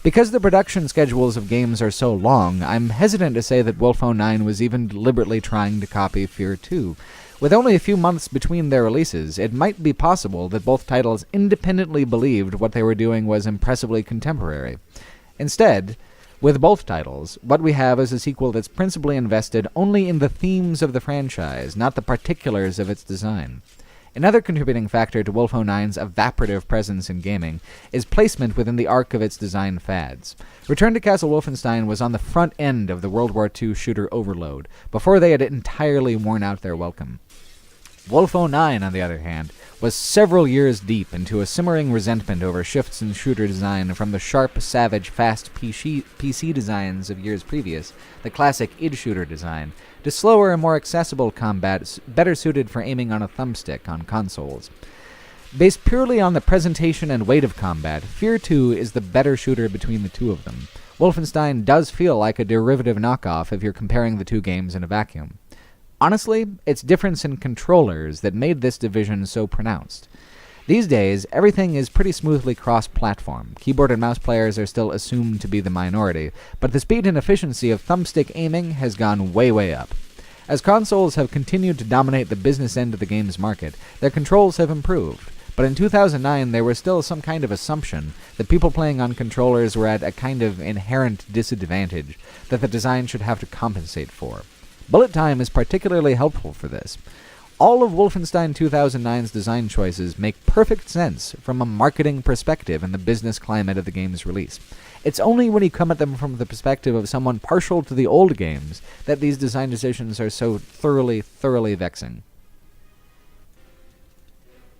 Because the production schedules of games are so long, I'm hesitant to say that Wolf-09 was even deliberately trying to copy Fear 2. With only a few months between their releases, it might be possible that both titles independently believed what they were doing was impressively contemporary. Instead, with both titles, what we have is a sequel that's principally invested only in the themes of the franchise, not the particulars of its design. Another contributing factor to Wolf-09's evaporative presence in gaming is placement within the arc of its design fads. Return to Castle Wolfenstein was on the front end of the World War II shooter overload, before they had entirely worn out their welcome. Wolf-09, on the other hand, was several years deep into a simmering resentment over shifts in shooter design from the sharp, savage, fast PC designs of years previous, the classic id shooter design, to slower and more accessible combat better suited for aiming on a thumbstick on consoles. Based purely on the presentation and weight of combat, Fear 2 is the better shooter between the two of them. Wolfenstein does feel like a derivative knockoff if you're comparing the two games in a vacuum. Honestly, it's difference in controllers that made this division so pronounced. These days, everything is pretty smoothly cross-platform. Keyboard and mouse players are still assumed to be the minority, but the speed and efficiency of thumbstick aiming has gone way, way up. As consoles have continued to dominate the business end of the games market, their controls have improved. But in 2009, there was still some kind of assumption that people playing on controllers were at a kind of inherent disadvantage that the design should have to compensate for. Bullet time is particularly helpful for this. All of Wolfenstein 2009's design choices make perfect sense from a marketing perspective in the business climate of the game's release. It's only when you come at them from the perspective of someone partial to the old games that these design decisions are so thoroughly vexing.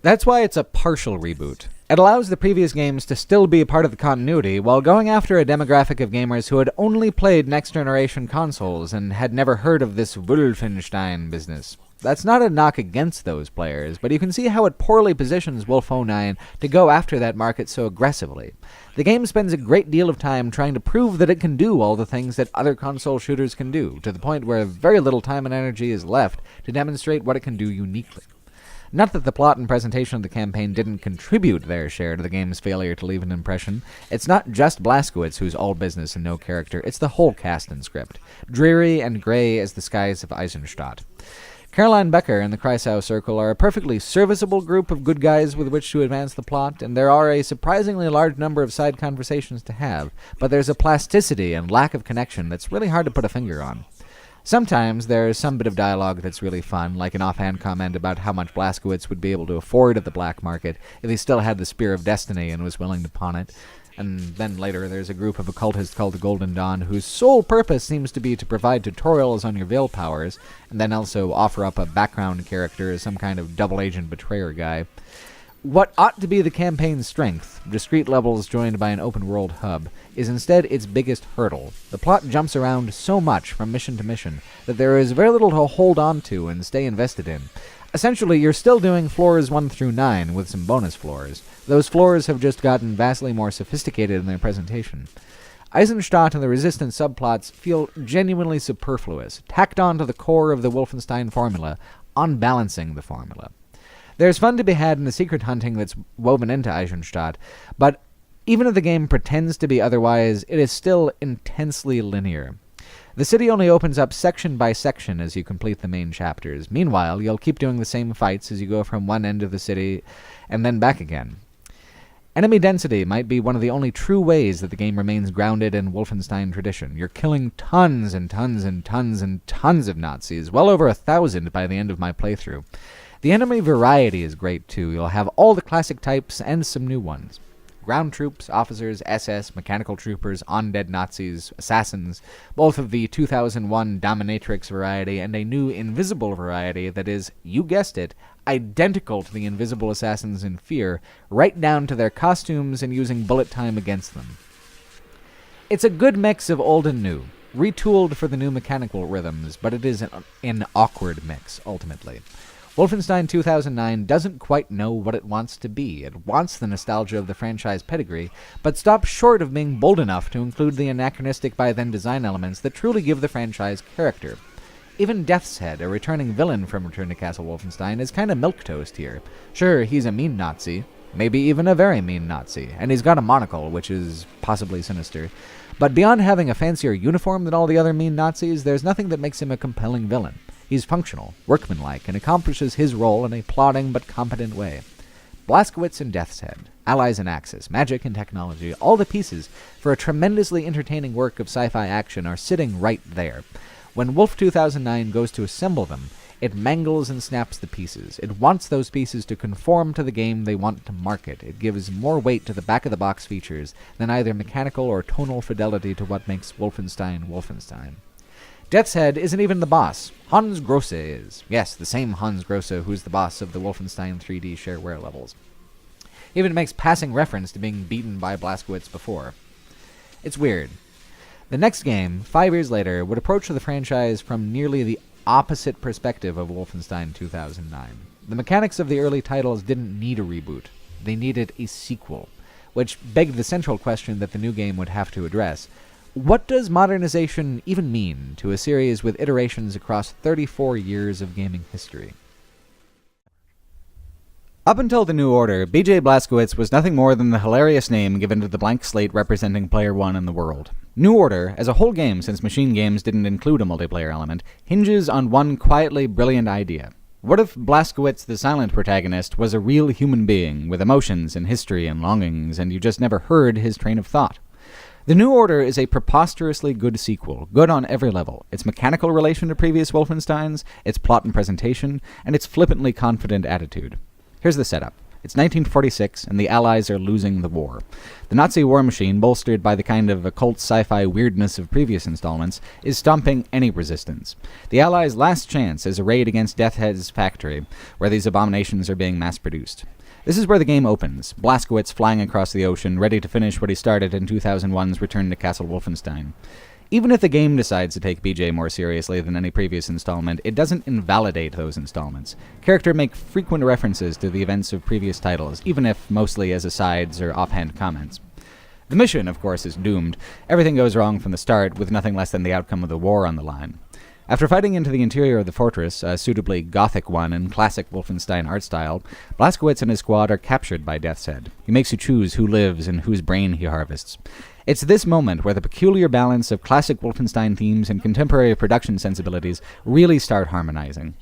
That's why it's a partial reboot. It allows the previous games to still be a part of the continuity while going after a demographic of gamers who had only played next-generation consoles and had never heard of this Wolfenstein business. That's not a knock against those players, but you can see how it poorly positions Wolf-09 to go after that market so aggressively. The game spends a great deal of time trying to prove that it can do all the things that other console shooters can do, to the point where very little time and energy is left to demonstrate what it can do uniquely. Not that the plot and presentation of the campaign didn't contribute their share to the game's failure to leave an impression. It's not just Blazkowicz who's all business and no character, it's the whole cast and script, dreary and grey as the skies of Eisenstadt. Caroline Becker and the Kreisau Circle are a perfectly serviceable group of good guys with which to advance the plot, and there are a surprisingly large number of side conversations to have, but there's a plasticity and lack of connection that's really hard to put a finger on. Sometimes there's some bit of dialogue that's really fun, like an offhand comment about how much Blazkowicz would be able to afford at the black market if he still had the Spear of Destiny and was willing to pawn it. And then later there's a group of occultists called the Golden Dawn whose sole purpose seems to be to provide tutorials on your veil powers, and then also offer up a background character as some kind of double agent betrayer guy. What ought to be the campaign's strength, discrete levels joined by an open-world hub, is instead its biggest hurdle. The plot jumps around so much from mission to mission that there is very little to hold on to and stay invested in. Essentially, you're still doing floors 1 through 9 with some bonus floors. Those floors have just gotten vastly more sophisticated in their presentation. Eisenstadt and the Resistance subplots feel genuinely superfluous, tacked on to the core of the Wolfenstein formula, unbalancing the formula. There's fun to be had in the secret hunting that's woven into Eisenstadt, but even if the game pretends to be otherwise, it is still intensely linear. The city only opens up section by section as you complete the main chapters. Meanwhile, you'll keep doing the same fights as you go from one end of the city and then back again. Enemy density might be one of the only true ways that the game remains grounded in Wolfenstein tradition. You're killing tons and tons and tons and tons of Nazis, well over 1,000 by the end of my playthrough. The enemy variety is great too. You'll have all the classic types and some new ones. Ground troops, officers, SS, mechanical troopers, undead Nazis, assassins, both of the 2001 dominatrix variety and a new invisible variety that is, you guessed it, identical to the invisible assassins in Fear, right down to their costumes and using bullet time against them. It's a good mix of old and new, retooled for the new mechanical rhythms, but it is an awkward mix, ultimately. Wolfenstein 2009 doesn't quite know what it wants to be. It wants the nostalgia of the franchise pedigree, but stops short of being bold enough to include the anachronistic by then design elements that truly give the franchise character. Even Death's Head, a returning villain from Return to Castle Wolfenstein, is kinda milquetoast here. Sure, he's a mean Nazi, maybe even a very mean Nazi, and he's got a monocle, which is possibly sinister. But beyond having a fancier uniform than all the other mean Nazis, there's nothing that makes him a compelling villain. He's functional, workmanlike, and accomplishes his role in a plodding but competent way. Blazkowicz and Death's Head, allies and Axis, magic and technology, all the pieces for a tremendously entertaining work of sci-fi action are sitting right there. When Wolf 2009 goes to assemble them, it mangles and snaps the pieces. It wants those pieces to conform to the game they want to market. It gives more weight to the back-of-the-box features than either mechanical or tonal fidelity to what makes Wolfenstein Wolfenstein. Death's Head isn't even the boss. Hans Grosse is. Yes, the same Hans Grosse who's the boss of the Wolfenstein 3D shareware levels. He even makes passing reference to being beaten by Blazkowicz before. It's weird. The next game, 5 years later, would approach the franchise from nearly the opposite perspective of Wolfenstein 2009. The mechanics of the early titles didn't need a reboot. They needed a sequel, which begged the central question that the new game would have to address. What does modernization even mean to a series with iterations across 34 years of gaming history? Up until the New Order, B.J. Blazkowicz was nothing more than the hilarious name given to the blank slate representing Player 1 in the world. New Order, as a whole game since machine games didn't include a multiplayer element, hinges on one quietly brilliant idea. What if Blazkowicz, the silent protagonist, was a real human being with emotions and history and longings, and you just never heard his train of thought? The New Order is a preposterously good sequel, good on every level. Its mechanical relation to previous Wolfensteins, its plot and presentation, and its flippantly confident attitude. Here's the setup. It's 1946, and the Allies are losing the war. The Nazi war machine, bolstered by the kind of occult sci-fi weirdness of previous installments, is stomping any resistance. The Allies' last chance is a raid against Death's Head's factory, where these abominations are being mass-produced. This is where the game opens, Blazkowicz flying across the ocean, ready to finish what he started in 2001's Return to Castle Wolfenstein. Even if the game decides to take BJ more seriously than any previous installment, it doesn't invalidate those installments. Characters make frequent references to the events of previous titles, even if mostly as asides or offhand comments. The mission, of course, is doomed. Everything goes wrong from the start, with nothing less than the outcome of the war on the line. After fighting into the interior of the fortress, a suitably gothic one in classic Wolfenstein art style, Blazkowicz and his squad are captured by Death's Head. He makes you choose who lives and whose brain he harvests. It's this moment where the peculiar balance of classic Wolfenstein themes and contemporary production sensibilities really start harmonizing.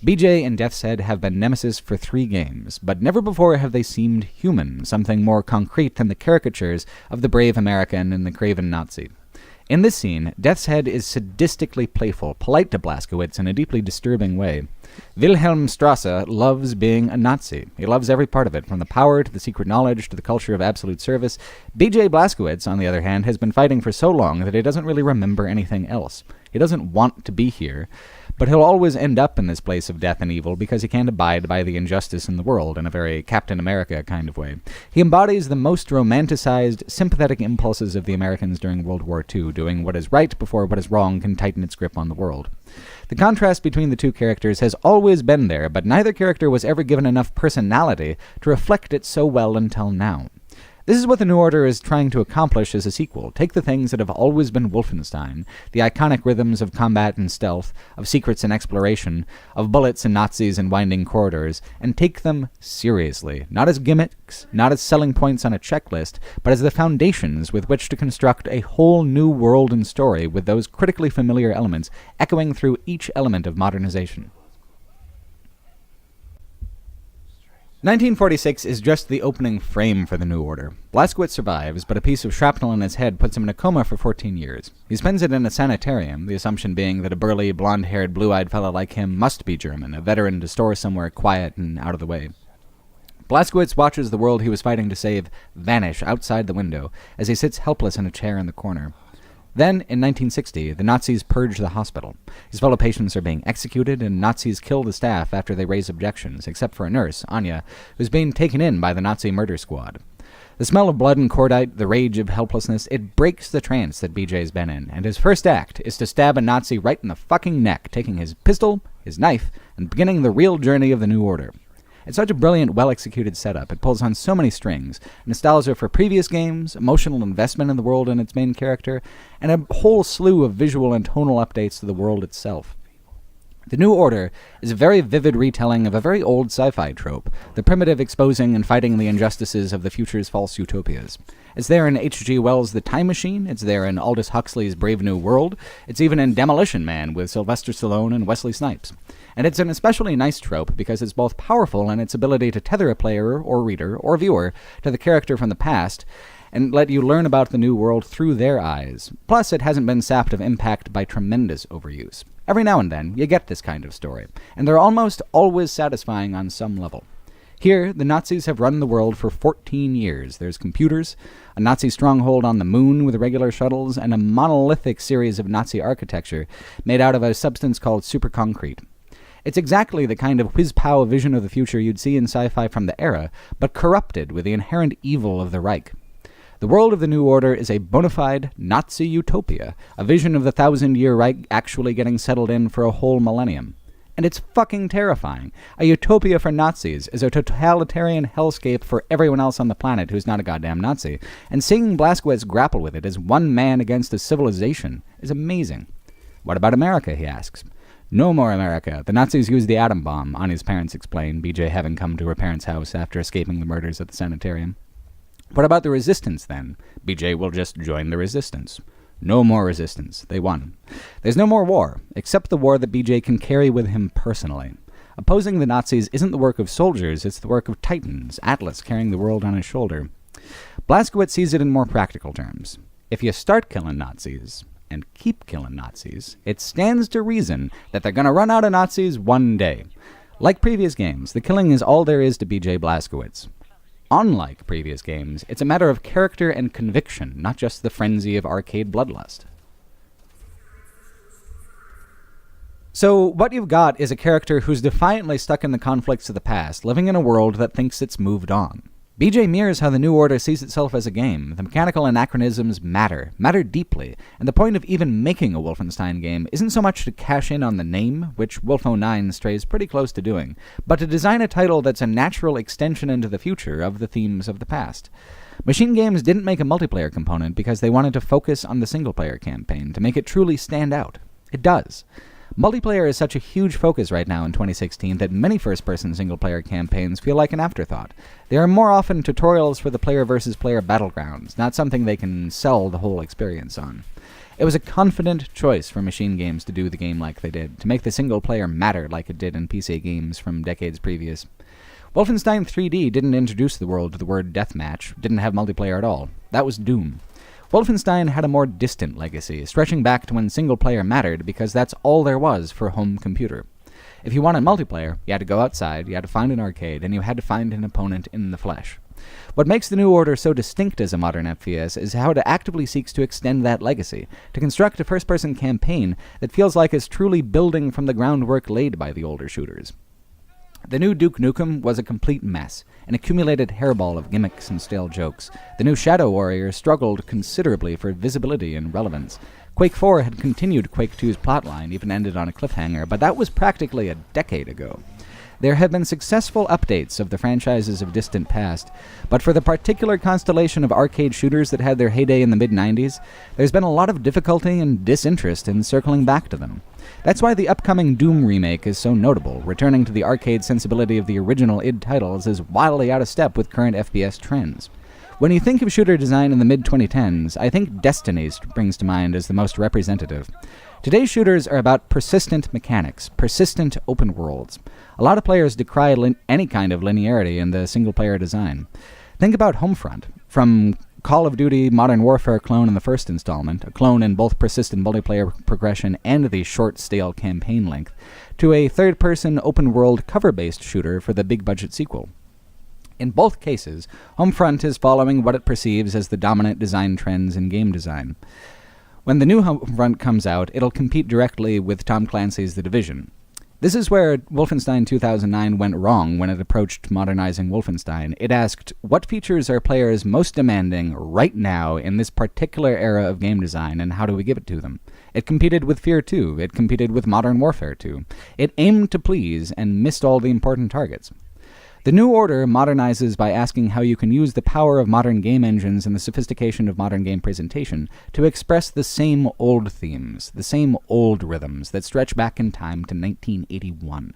BJ and Death's Head have been nemesis for 3 games, but never before have they seemed human, something more concrete than the caricatures of the brave American and the craven Nazi. In this scene, Death's Head is sadistically playful, polite to Blazkowicz in a deeply disturbing way. Wilhelm Strasse loves being a Nazi. He loves every part of it, from the power to the secret knowledge to the culture of absolute service. B.J. Blazkowicz, on the other hand, has been fighting for so long that he doesn't really remember anything else. He doesn't want to be here, but he'll always end up in this place of death and evil because he can't abide by the injustice in the world in a very Captain America kind of way. He embodies the most romanticized, sympathetic impulses of the Americans during World War II, doing what is right before what is wrong can tighten its grip on the world. The contrast between the two characters has always been there, but neither character was ever given enough personality to reflect it so well until now. This is what the New Order is trying to accomplish as a sequel. Take the things that have always been Wolfenstein, the iconic rhythms of combat and stealth, of secrets and exploration, of bullets and Nazis and winding corridors, and take them seriously, not as gimmicks, not as selling points on a checklist, but as the foundations with which to construct a whole new world and story with those critically familiar elements echoing through each element of modernization. 1946 is just the opening frame for the New Order. Blazkowicz survives, but a piece of shrapnel in his head puts him in a coma for 14 years. He spends it in a sanitarium, the assumption being that a burly, blonde-haired, blue-eyed fellow like him must be German, a veteran to store somewhere quiet and out of the way. Blazkowicz watches the world he was fighting to save vanish outside the window as he sits helpless in a chair in the corner. Then, in 1960, the Nazis purge the hospital. His fellow patients are being executed, and Nazis kill the staff after they raise objections, except for a nurse, Anya, who's being taken in by the Nazi murder squad. The smell of blood and cordite, the rage of helplessness, it breaks the trance that BJ's been in, and his first act is to stab a Nazi right in the fucking neck, taking his pistol, his knife, and beginning the real journey of the New Order. It's such a brilliant, well-executed setup. It pulls on so many strings. Nostalgia for previous games, emotional investment in the world and its main character, and a whole slew of visual and tonal updates to the world itself. The New Order is a very vivid retelling of a very old sci-fi trope, the primitive exposing and fighting the injustices of the future's false utopias. It's there in H.G. Wells' The Time Machine, it's there in Aldous Huxley's Brave New World, it's even in Demolition Man with Sylvester Stallone and Wesley Snipes. And it's an especially nice trope because it's both powerful in its ability to tether a player or reader or viewer to the character from the past and let you learn about the new world through their eyes. Plus, it hasn't been sapped of impact by tremendous overuse. Every now and then, you get this kind of story, and they're almost always satisfying on some level. Here, the Nazis have run the world for 14 years. There's computers, a Nazi stronghold on the moon with regular shuttles, and a monolithic series of Nazi architecture made out of a substance called superconcrete. It's exactly the kind of whiz-pow vision of the future you'd see in sci-fi from the era, but corrupted with the inherent evil of the Reich. The world of the New Order is a bona fide Nazi utopia, a vision of the 1,000-year Reich actually getting settled in for a whole millennium. And it's fucking terrifying. A utopia for Nazis is a totalitarian hellscape for everyone else on the planet who's not a goddamn Nazi, and seeing Blazkowicz grapple with it as one man against a civilization is amazing. What about America, he asks. No more America. The Nazis used the atom bomb, Anya's parents explain, BJ having come to her parents' house after escaping the murders at the sanitarium. What about the resistance, then? BJ will just join the resistance. No more resistance. They won. There's no more war, except the war that BJ can carry with him personally. Opposing the Nazis isn't the work of soldiers, it's the work of titans, Atlas carrying the world on his shoulder. Blazkowicz sees it in more practical terms. If you start killing Nazis, and keep killing Nazis, it stands to reason that they're going to run out of Nazis one day. Like previous games, the killing is all there is to BJ Blazkowicz. Unlike previous games, it's a matter of character and conviction, not just the frenzy of arcade bloodlust. So, what you've got is a character who's defiantly stuck in the conflicts of the past, living in a world that thinks it's moved on. BJ mirrors how the New Order sees itself as a game. The mechanical anachronisms matter deeply, and the point of even making a Wolfenstein game isn't so much to cash in on the name, which Wolf-09 strays pretty close to doing, but to design a title that's a natural extension into the future of the themes of the past. Machine Games didn't make a multiplayer component because they wanted to focus on the single-player campaign, to make it truly stand out. It does. Multiplayer is such a huge focus right now in 2016 that many first-person single-player campaigns feel like an afterthought. They are more often tutorials for the player-versus-player battlegrounds, not something they can sell the whole experience on. It was a confident choice for Machine Games to do the game like they did, to make the single-player matter like it did in PC games from decades previous. Wolfenstein 3D didn't introduce the world to the word deathmatch, didn't have multiplayer at all. That was Doom. Wolfenstein had a more distant legacy, stretching back to when single-player mattered because that's all there was for a home computer. If you wanted multiplayer, you had to go outside, you had to find an arcade, and you had to find an opponent in the flesh. What makes the New Order so distinct as a modern FPS is how it actively seeks to extend that legacy, to construct a first-person campaign that feels like it's truly building from the groundwork laid by the older shooters. The new Duke Nukem was a complete mess, an accumulated hairball of gimmicks and stale jokes. The new Shadow Warrior struggled considerably for visibility and relevance. Quake 4 had continued Quake 2's plotline, even ended on a cliffhanger, but that was practically a decade ago. There have been successful updates of the franchises of distant past, but for the particular constellation of arcade shooters that had their heyday in the mid-90s, there's been a lot of difficulty and disinterest in circling back to them. That's why the upcoming Doom remake is so notable. Returning to the arcade sensibility of the original id titles is wildly out of step with current FPS trends. When you think of shooter design in the mid-2010s, I think Destiny springs to mind as the most representative. Today's shooters are about persistent mechanics, persistent open worlds. A lot of players decry any kind of linearity in the single-player design. Think about Homefront. From Call of Duty Modern Warfare clone in the first installment, a clone in both persistent multiplayer progression and the short, stale campaign length, to a third-person open-world cover-based shooter for the big-budget sequel. In both cases, Homefront is following what it perceives as the dominant design trends in game design. When the new Homefront comes out, it'll compete directly with Tom Clancy's The Division. This is where Wolfenstein 2009 went wrong when it approached modernizing Wolfenstein. It asked, what features are players most demanding right now in this particular era of game design, and how do we give it to them? It competed with Fear 2. It competed with Modern Warfare 2. It aimed to please and missed all the important targets. The New Order modernizes by asking how you can use the power of modern game engines and the sophistication of modern game presentation to express the same old themes, the same old rhythms that stretch back in time to 1981.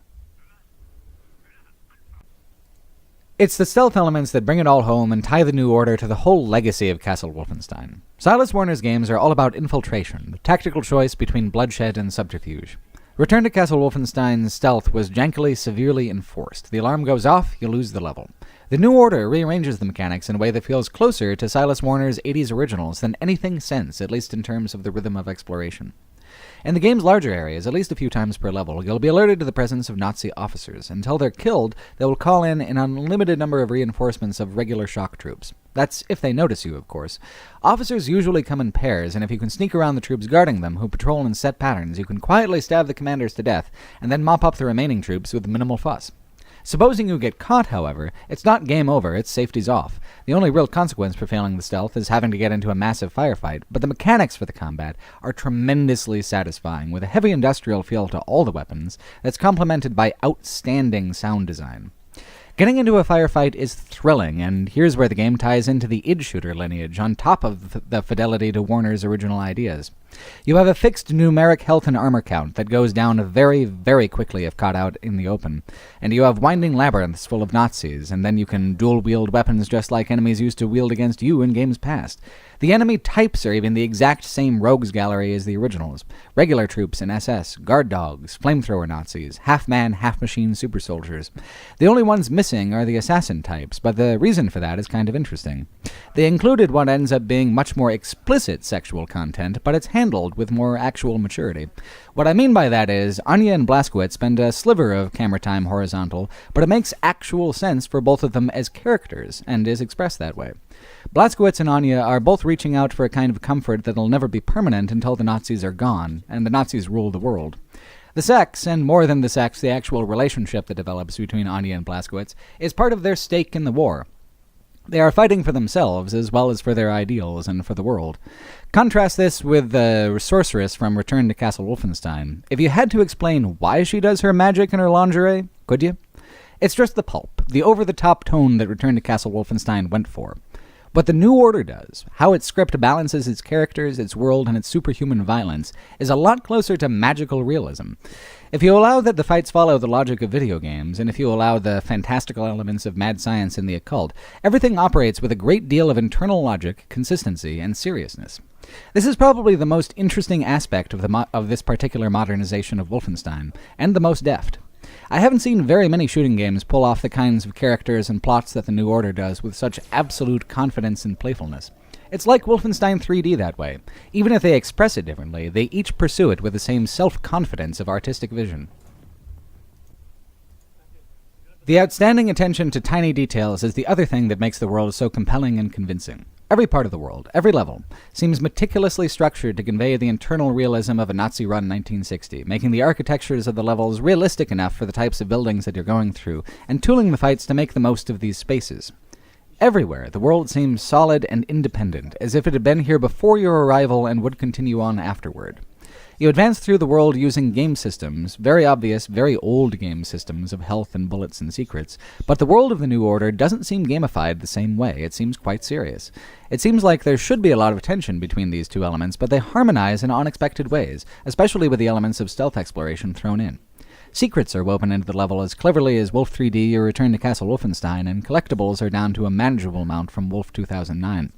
It's the stealth elements that bring it all home and tie the New Order to the whole legacy of Castle Wolfenstein. Silas Warner's games are all about infiltration, the tactical choice between bloodshed and subterfuge. Return to Castle Wolfenstein's stealth was jankily, severely enforced. The alarm goes off, you lose the level. The New Order rearranges the mechanics in a way that feels closer to Silas Warner's 80s originals than anything since, at least in terms of the rhythm of exploration. In the game's larger areas, at least a few times per level, you'll be alerted to the presence of Nazi officers. Until they're killed, they will call in an unlimited number of reinforcements of regular shock troops. That's if they notice you, of course. Officers usually come in pairs, and if you can sneak around the troops guarding them, who patrol in set patterns, you can quietly stab the commanders to death, and then mop up the remaining troops with minimal fuss. Supposing you get caught, however, it's not game over, it's safety's off. The only real consequence for failing the stealth is having to get into a massive firefight, but the mechanics for the combat are tremendously satisfying, with a heavy industrial feel to all the weapons that's complemented by outstanding sound design. Getting into a firefight is thrilling, and here's where the game ties into the id shooter lineage, on top of the fidelity to Warner's original ideas. You have a fixed numeric health and armor count that goes down very, very quickly if caught out in the open, and you have winding labyrinths full of Nazis, and then you can dual-wield weapons just like enemies used to wield against you in games past. The enemy types are even the exact same rogues gallery as the originals. Regular troops and SS, guard dogs, flamethrower Nazis, half-man, half-machine super soldiers. The only ones missing are the assassin types, but the reason for that is kind of interesting. They included what ends up being much more explicit sexual content, but it's handled with more actual maturity. What I mean by that is, Anya and Blazkowicz spend a sliver of camera time horizontal, but it makes actual sense for both of them as characters, and is expressed that way. Blazkowicz and Anya are both reaching out for a kind of comfort that'll never be permanent until the Nazis are gone, and the Nazis rule the world. The sex, and more than the sex, the actual relationship that develops between Anya and Blazkowicz, is part of their stake in the war. They are fighting for themselves, as well as for their ideals and for the world. Contrast this with the sorceress from Return to Castle Wolfenstein. If you had to explain why she does her magic in her lingerie, could you? It's just the pulp, the over-the-top tone that Return to Castle Wolfenstein went for. What the New Order does, how its script balances its characters, its world, and its superhuman violence, is a lot closer to magical realism. If you allow that the fights follow the logic of video games, and if you allow the fantastical elements of mad science and the occult, everything operates with a great deal of internal logic, consistency, and seriousness. This is probably the most interesting aspect of this particular modernization of Wolfenstein, and the most deft. I haven't seen very many shooting games pull off the kinds of characters and plots that the New Order does with such absolute confidence and playfulness. It's like Wolfenstein 3D that way. Even if they express it differently, they each pursue it with the same self-confidence of artistic vision. The outstanding attention to tiny details is the other thing that makes the world so compelling and convincing. Every part of the world, every level, seems meticulously structured to convey the internal realism of a Nazi-run 1960, making the architectures of the levels realistic enough for the types of buildings that you're going through, and tooling the fights to make the most of these spaces. Everywhere, the world seems solid and independent, as if it had been here before your arrival and would continue on afterward. You advance through the world using game systems, very obvious, very old game systems of health and bullets and secrets, but the world of the New Order doesn't seem gamified the same way. It seems quite serious. It seems like there should be a lot of tension between these two elements, but they harmonize in unexpected ways, especially with the elements of stealth exploration thrown in. Secrets are woven into the level as cleverly as Wolf 3D or Return to Castle Wolfenstein, and collectibles are down to a manageable amount from Wolf 2009.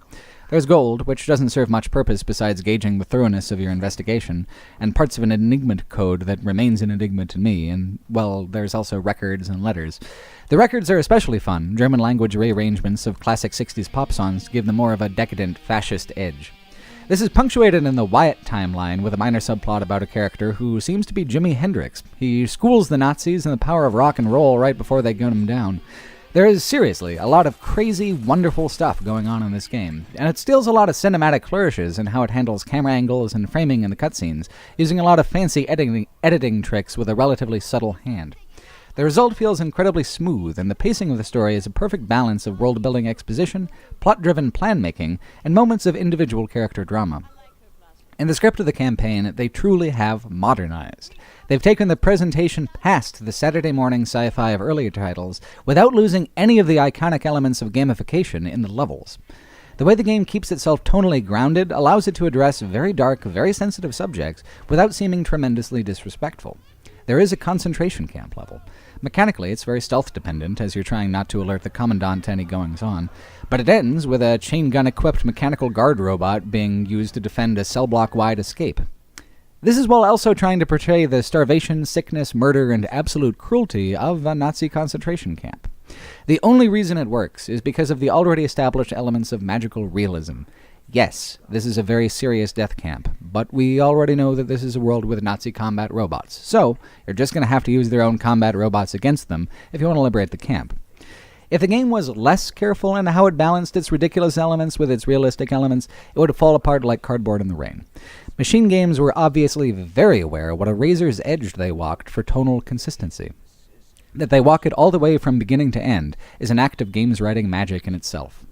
There's gold, which doesn't serve much purpose besides gauging the thoroughness of your investigation, and parts of an enigma code that remains an enigma to me, and, well, there's also records and letters. The records are especially fun, German language rearrangements of classic 60s pop songs to give them more of a decadent, fascist edge. This is punctuated in the Wyatt timeline with a minor subplot about a character who seems to be Jimi Hendrix. He schools the Nazis in the power of rock and roll right before they gun him down. There is, seriously, a lot of crazy, wonderful stuff going on in this game, and it steals a lot of cinematic flourishes in how it handles camera angles and framing in the cutscenes, using a lot of fancy editing tricks with a relatively subtle hand. The result feels incredibly smooth, and the pacing of the story is a perfect balance of world-building exposition, plot-driven plan-making, and moments of individual character drama. In the script of the campaign, they truly have modernized. They've taken the presentation past the Saturday morning sci-fi of earlier titles without losing any of the iconic elements of gamification in the levels. The way the game keeps itself tonally grounded allows it to address very dark, very sensitive subjects without seeming tremendously disrespectful. There is a concentration camp level. Mechanically, it's very stealth-dependent, as you're trying not to alert the Commandant to any goings-on, but it ends with a chain gun-equipped mechanical guard robot being used to defend a cell-block-wide escape. This is while also trying to portray the starvation, sickness, murder, and absolute cruelty of a Nazi concentration camp. The only reason it works is because of the already established elements of magical realism. Yes, this is a very serious death camp, but we already know that this is a world with Nazi combat robots, so you're just going to have to use their own combat robots against them if you want to liberate the camp. If the game was less careful in how it balanced its ridiculous elements with its realistic elements, it would fall apart like cardboard in the rain. Machine Games were obviously very aware what a razor's edge they walked for tonal consistency. That they walk it all the way from beginning to end is an act of games writing magic in itself.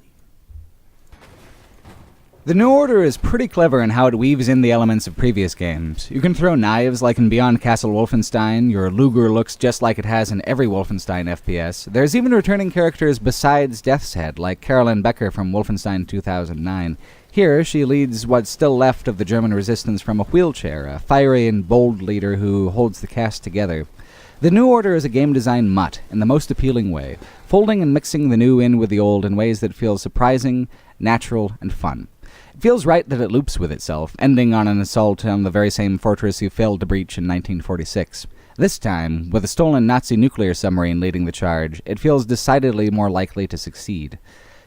The New Order is pretty clever in how it weaves in the elements of previous games. You can throw knives like in Beyond Castle Wolfenstein, your Luger looks just like it has in every Wolfenstein FPS. There's even returning characters besides Death's Head, like Carolyn Becker from Wolfenstein 2009. Here, she leads what's still left of the German resistance from a wheelchair, a fiery and bold leader who holds the cast together. The New Order is a game design mutt in the most appealing way, folding and mixing the new in with the old in ways that feel surprising, natural, and fun. It feels right that it loops with itself, ending on an assault on the very same fortress you failed to breach in 1946. This time, with a stolen Nazi nuclear submarine leading the charge, it feels decidedly more likely to succeed.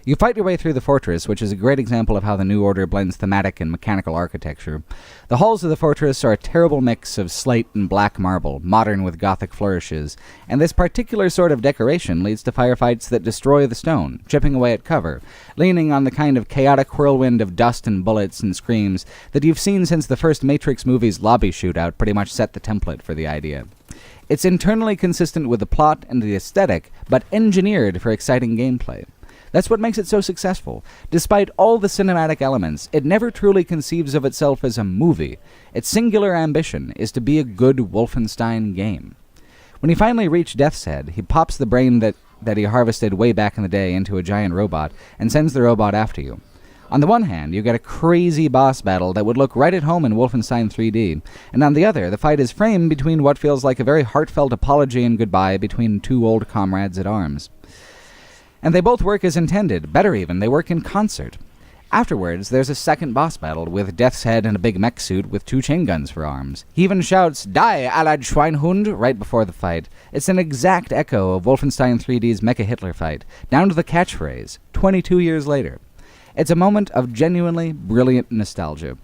You fight your way through the fortress, which is a great example of how the New Order blends thematic and mechanical architecture. The halls of the fortress are a terrible mix of slate and black marble, modern with Gothic flourishes, and this particular sort of decoration leads to firefights that destroy the stone, chipping away at cover, leaning on the kind of chaotic whirlwind of dust and bullets and screams that you've seen since the first Matrix movie's lobby shootout pretty much set the template for the idea. It's internally consistent with the plot and the aesthetic, but engineered for exciting gameplay. That's what makes it so successful. Despite all the cinematic elements, it never truly conceives of itself as a movie. Its singular ambition is to be a good Wolfenstein game. When you finally reach Death's Head, he pops the brain that he harvested way back in the day into a giant robot and sends the robot after you. On the one hand, you get a crazy boss battle that would look right at home in Wolfenstein 3D, and on the other, the fight is framed between what feels like a very heartfelt apology and goodbye between two old comrades at arms. And they both work as intended. Better even, they work in concert. Afterwards, there's a second boss battle with Death's Head in a big mech suit with two chain guns for arms. He even shouts, "Die, Alad Schweinhund," right before the fight. It's an exact echo of Wolfenstein 3D's Mecha Hitler fight, down to the catchphrase, 22 years later. It's a moment of genuinely brilliant nostalgia.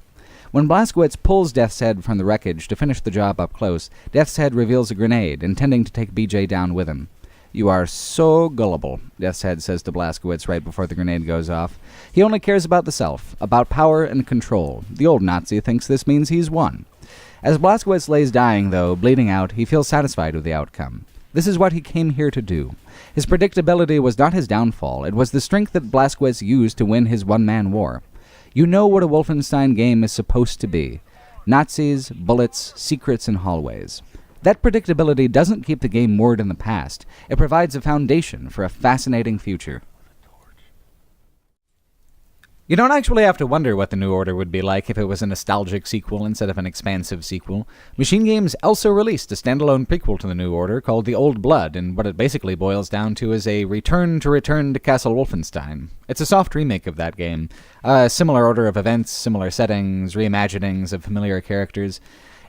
When Blazkowicz pulls Death's Head from the wreckage to finish the job up close, Death's Head reveals a grenade, intending to take BJ down with him. "You are so gullible," Death's Head says to Blazkowicz right before the grenade goes off. He only cares about the self, about power and control. The old Nazi thinks this means he's won. As Blazkowicz lays dying, though, bleeding out, he feels satisfied with the outcome. This is what he came here to do. His predictability was not his downfall. It was the strength that Blazkowicz used to win his one-man war. You know what a Wolfenstein game is supposed to be. Nazis, bullets, secrets, and hallways. That predictability doesn't keep the game moored in the past. It provides a foundation for a fascinating future. You don't actually have to wonder what the New Order would be like if it was a nostalgic sequel instead of an expansive sequel. Machine Games also released a standalone prequel to the New Order called The Old Blood, and what it basically boils down to is a return to Castle Wolfenstein. It's a soft remake of that game. A similar order of events, similar settings, reimaginings of familiar characters.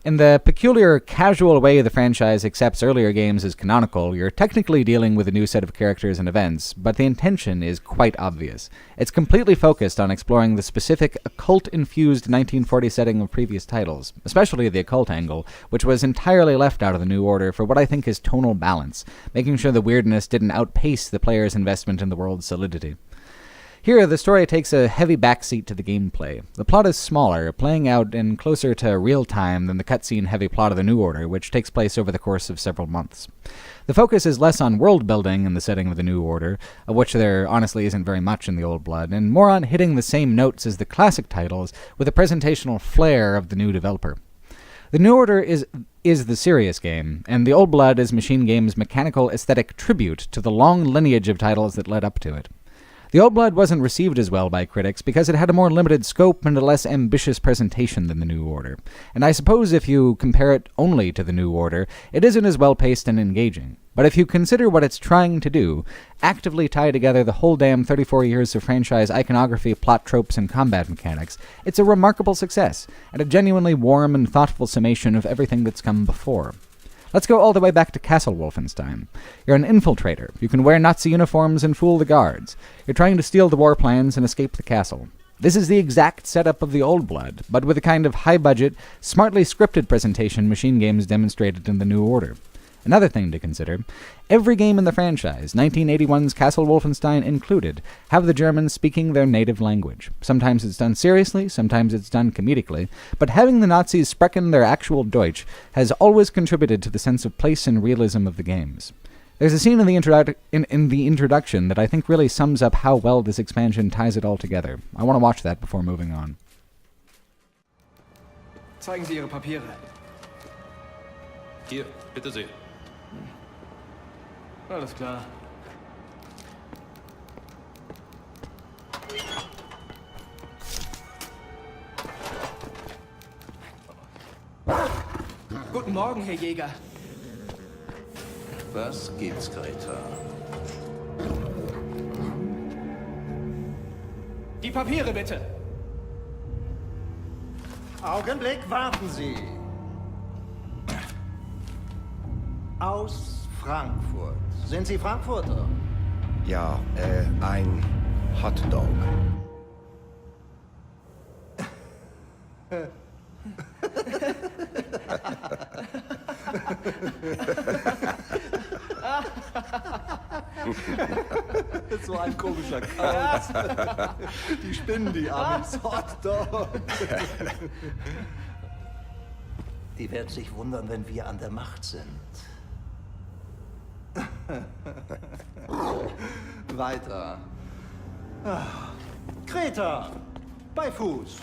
In the peculiar, casual way the franchise accepts earlier games as canonical, you're technically dealing with a new set of characters and events, but the intention is quite obvious. It's completely focused on exploring the specific, occult-infused 1940 setting of previous titles, especially the occult angle, which was entirely left out of the New Order for what I think is tonal balance, making sure the weirdness didn't outpace the player's investment in the world's solidity. Here, the story takes a heavy backseat to the gameplay. The plot is smaller, playing out in closer to real time than the cutscene-heavy plot of the New Order, which takes place over the course of several months. The focus is less on world-building in the setting of the New Order, of which there honestly isn't very much in the Old Blood, and more on hitting the same notes as the classic titles with the presentational flair of the new developer. The New Order is the serious game, and the Old Blood is Machine Games' mechanical aesthetic tribute to the long lineage of titles that led up to it. The Old Blood wasn't received as well by critics because it had a more limited scope and a less ambitious presentation than the New Order. And I suppose if you compare it only to the New Order, it isn't as well-paced and engaging. But if you consider what it's trying to do, actively tie together the whole damn 34 years of franchise iconography, plot tropes, and combat mechanics, it's a remarkable success, and a genuinely warm and thoughtful summation of everything that's come before. Let's go all the way back to Castle Wolfenstein. You're an infiltrator. You can wear Nazi uniforms and fool the guards. You're trying to steal the war plans and escape the castle. This is the exact setup of the Old Blood, but with the kind of high-budget, smartly scripted presentation Machine Games demonstrated in the New Order. Another thing to consider, every game in the franchise, 1981's Castle Wolfenstein included, have the Germans speaking their native language. Sometimes it's done seriously, sometimes it's done comedically, but having the Nazis sprechen their actual Deutsch has always contributed to the sense of place and realism of the games. There's a scene in the introduction that I think really sums up how well this expansion ties it all together. I want to watch that before moving on. Zeigen Sie Ihre Papiere. Hier, bitte sehr. Alles klar. Guten Morgen, Herr Jäger. Was gibt's, Greta? Die Papiere bitte. Augenblick, warten Sie. Aus Frankfurt. Sind Sie Frankfurter? Ja, ein Hotdog. So ein komischer Kauz. Die spinnen, die Amis. Hotdog. Die werden sich wundern, wenn wir an der Macht sind. Weiter. Greta, bei Fuß.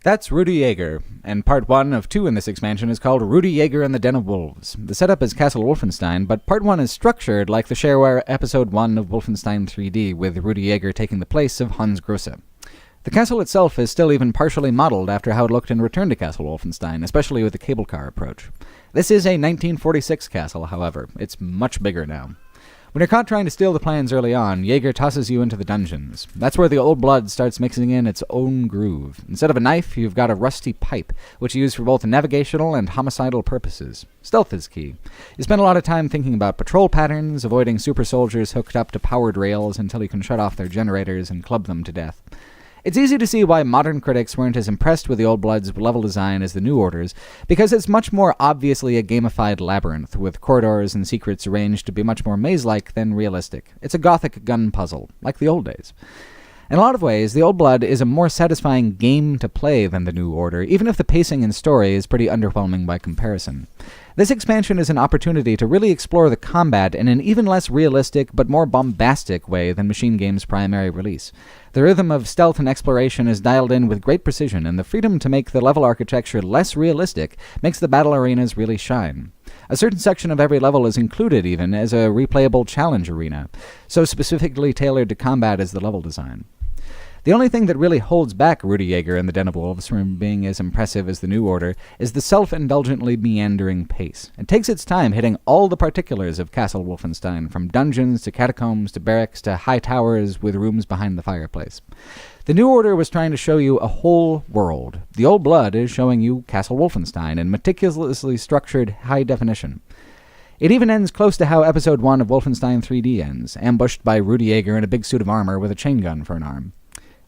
That's Rudy Yeager, and part 1 of 2 in this expansion is called Rudy Yeager and the Den of Wolves. The setup is Castle Wolfenstein, but part 1 is structured like the shareware episode 1 of Wolfenstein 3D, with Rudy Yeager taking the place of Hans Grosse. The castle itself is still even partially modeled after how it looked in Return to Castle Wolfenstein, especially with the cable car approach. This is a 1946 castle, however. It's much bigger now. When you're caught trying to steal the plans early on, Jaeger tosses you into the dungeons. That's where the old blood starts mixing in its own groove. Instead of a knife, you've got a rusty pipe, which you use for both navigational and homicidal purposes. Stealth is key. You spend a lot of time thinking about patrol patterns, avoiding super soldiers hooked up to powered rails until you can shut off their generators and club them to death. It's easy to see why modern critics weren't as impressed with the Old Blood's level design as the New Order's, because it's much more obviously a gamified labyrinth, with corridors and secrets arranged to be much more maze-like than realistic. It's a gothic gun puzzle, like the old days. In a lot of ways, the Old Blood is a more satisfying game to play than the New Order, even if the pacing and story is pretty underwhelming by comparison. This expansion is an opportunity to really explore the combat in an even less realistic but more bombastic way than Machine Game's primary release. The rhythm of stealth and exploration is dialed in with great precision, and the freedom to make the level architecture less realistic makes the battle arenas really shine. A certain section of every level is included even as a replayable challenge arena, so specifically tailored to combat is the level design. The only thing that really holds back Rudy Jaeger and the Den of Wolves from being as impressive as the New Order is the self-indulgently meandering pace. It takes its time hitting all the particulars of Castle Wolfenstein, from dungeons to catacombs to barracks to high towers with rooms behind the fireplace. The New Order was trying to show you a whole world. The Old Blood is showing you Castle Wolfenstein in meticulously structured high definition. It even ends close to how Episode 1 of Wolfenstein 3D ends, ambushed by Rudy Jaeger in a big suit of armor with a chain gun for an arm.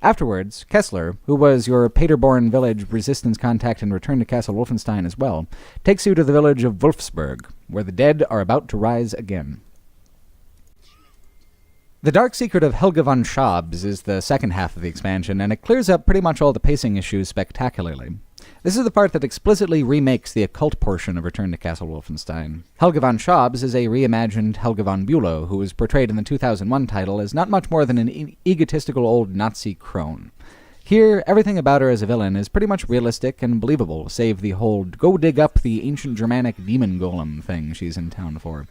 Afterwards, Kessler, who was your Paderborn village resistance contact in Return to Castle Wolfenstein as well, takes you to the village of Wolfsburg, where the dead are about to rise again. The Dark Secret of Helge von Schaub's is the second half of the expansion, and it clears up pretty much all the pacing issues spectacularly. This is the part that explicitly remakes the occult portion of Return to Castle Wolfenstein. Helge von Schaub's is a reimagined Helge von Bülow, who was portrayed in the 2001 title as not much more than an egotistical old Nazi crone. Here, everything about her as a villain is pretty much realistic and believable, save the whole go dig up the ancient Germanic demon golem thing she's in town for.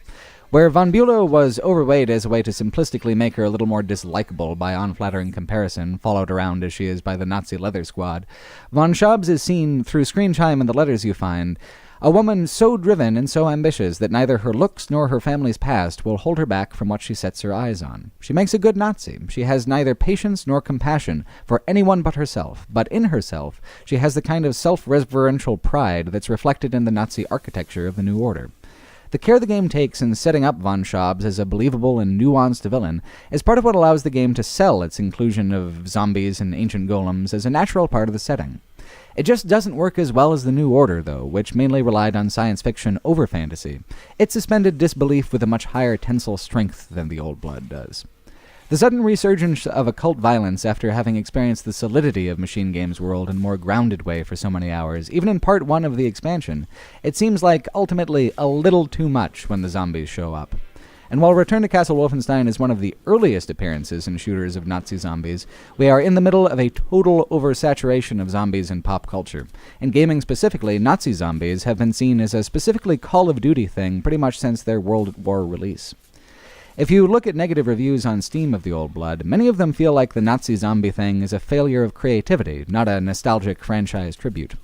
Where von Bülow was overweight as a way to simplistically make her a little more dislikable by unflattering comparison, followed around as she is by the Nazi leather squad, von Schaub's is seen through screen time and the letters you find, a woman so driven and so ambitious that neither her looks nor her family's past will hold her back from what she sets her eyes on. She makes a good Nazi. She has neither patience nor compassion for anyone but herself, but in herself she has the kind of self-reverential pride that's reflected in the Nazi architecture of the New Order. The care the game takes in setting up von Schaub's as a believable and nuanced villain is part of what allows the game to sell its inclusion of zombies and ancient golems as a natural part of the setting. It just doesn't work as well as the New Order, though, which mainly relied on science fiction over fantasy. It suspended disbelief with a much higher tensile strength than the Old Blood does. The sudden resurgence of occult violence after having experienced the solidity of Machine Game's world in a more grounded way for so many hours, even in Part 1 of the expansion, it seems like, ultimately, a little too much when the zombies show up. And while Return to Castle Wolfenstein is one of the earliest appearances in shooters of Nazi zombies, we are in the middle of a total oversaturation of zombies in pop culture. In gaming specifically, Nazi zombies have been seen as a specifically Call of Duty thing pretty much since their World War release. If you look at negative reviews on Steam of the Old Blood, many of them feel like the Nazi zombie thing is a failure of creativity, not a nostalgic franchise tribute.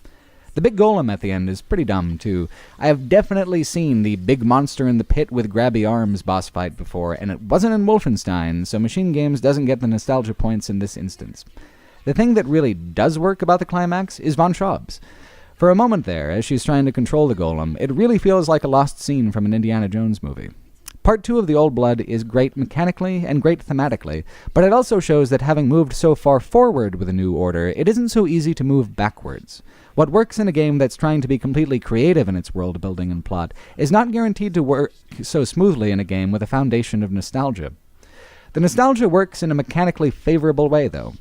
The big golem at the end is pretty dumb, too. I have definitely seen the big monster in the pit with grabby arms boss fight before, and it wasn't in Wolfenstein, so Machine Games doesn't get the nostalgia points in this instance. The thing that really does work about the climax is von Schaub's. For a moment there, as she's trying to control the golem, it really feels like a lost scene from an Indiana Jones movie. Part 2 of The Old Blood is great mechanically and great thematically, but it also shows that having moved so far forward with a New Order, it isn't so easy to move backwards. What works in a game that's trying to be completely creative in its world building and plot is not guaranteed to work so smoothly in a game with a foundation of nostalgia. The nostalgia works in a mechanically favorable way, though.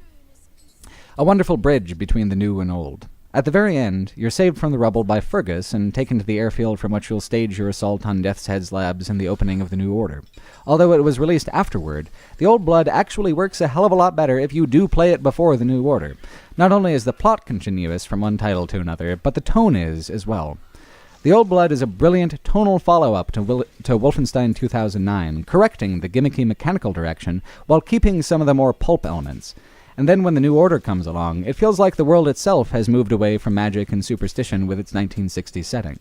A wonderful bridge between the new and old. At the very end, you're saved from the rubble by Fergus and taken to the airfield from which you'll stage your assault on Death's Head's labs in the opening of the New Order. Although it was released afterward, The Old Blood actually works a hell of a lot better if you do play it before the New Order. Not only is the plot continuous from one title to another, but the tone is as well. The Old Blood is a brilliant tonal follow-up to Wolfenstein 2009, correcting the gimmicky mechanical direction while keeping some of the more pulp elements. And then when the New Order comes along, it feels like the world itself has moved away from magic and superstition with its 1960s setting.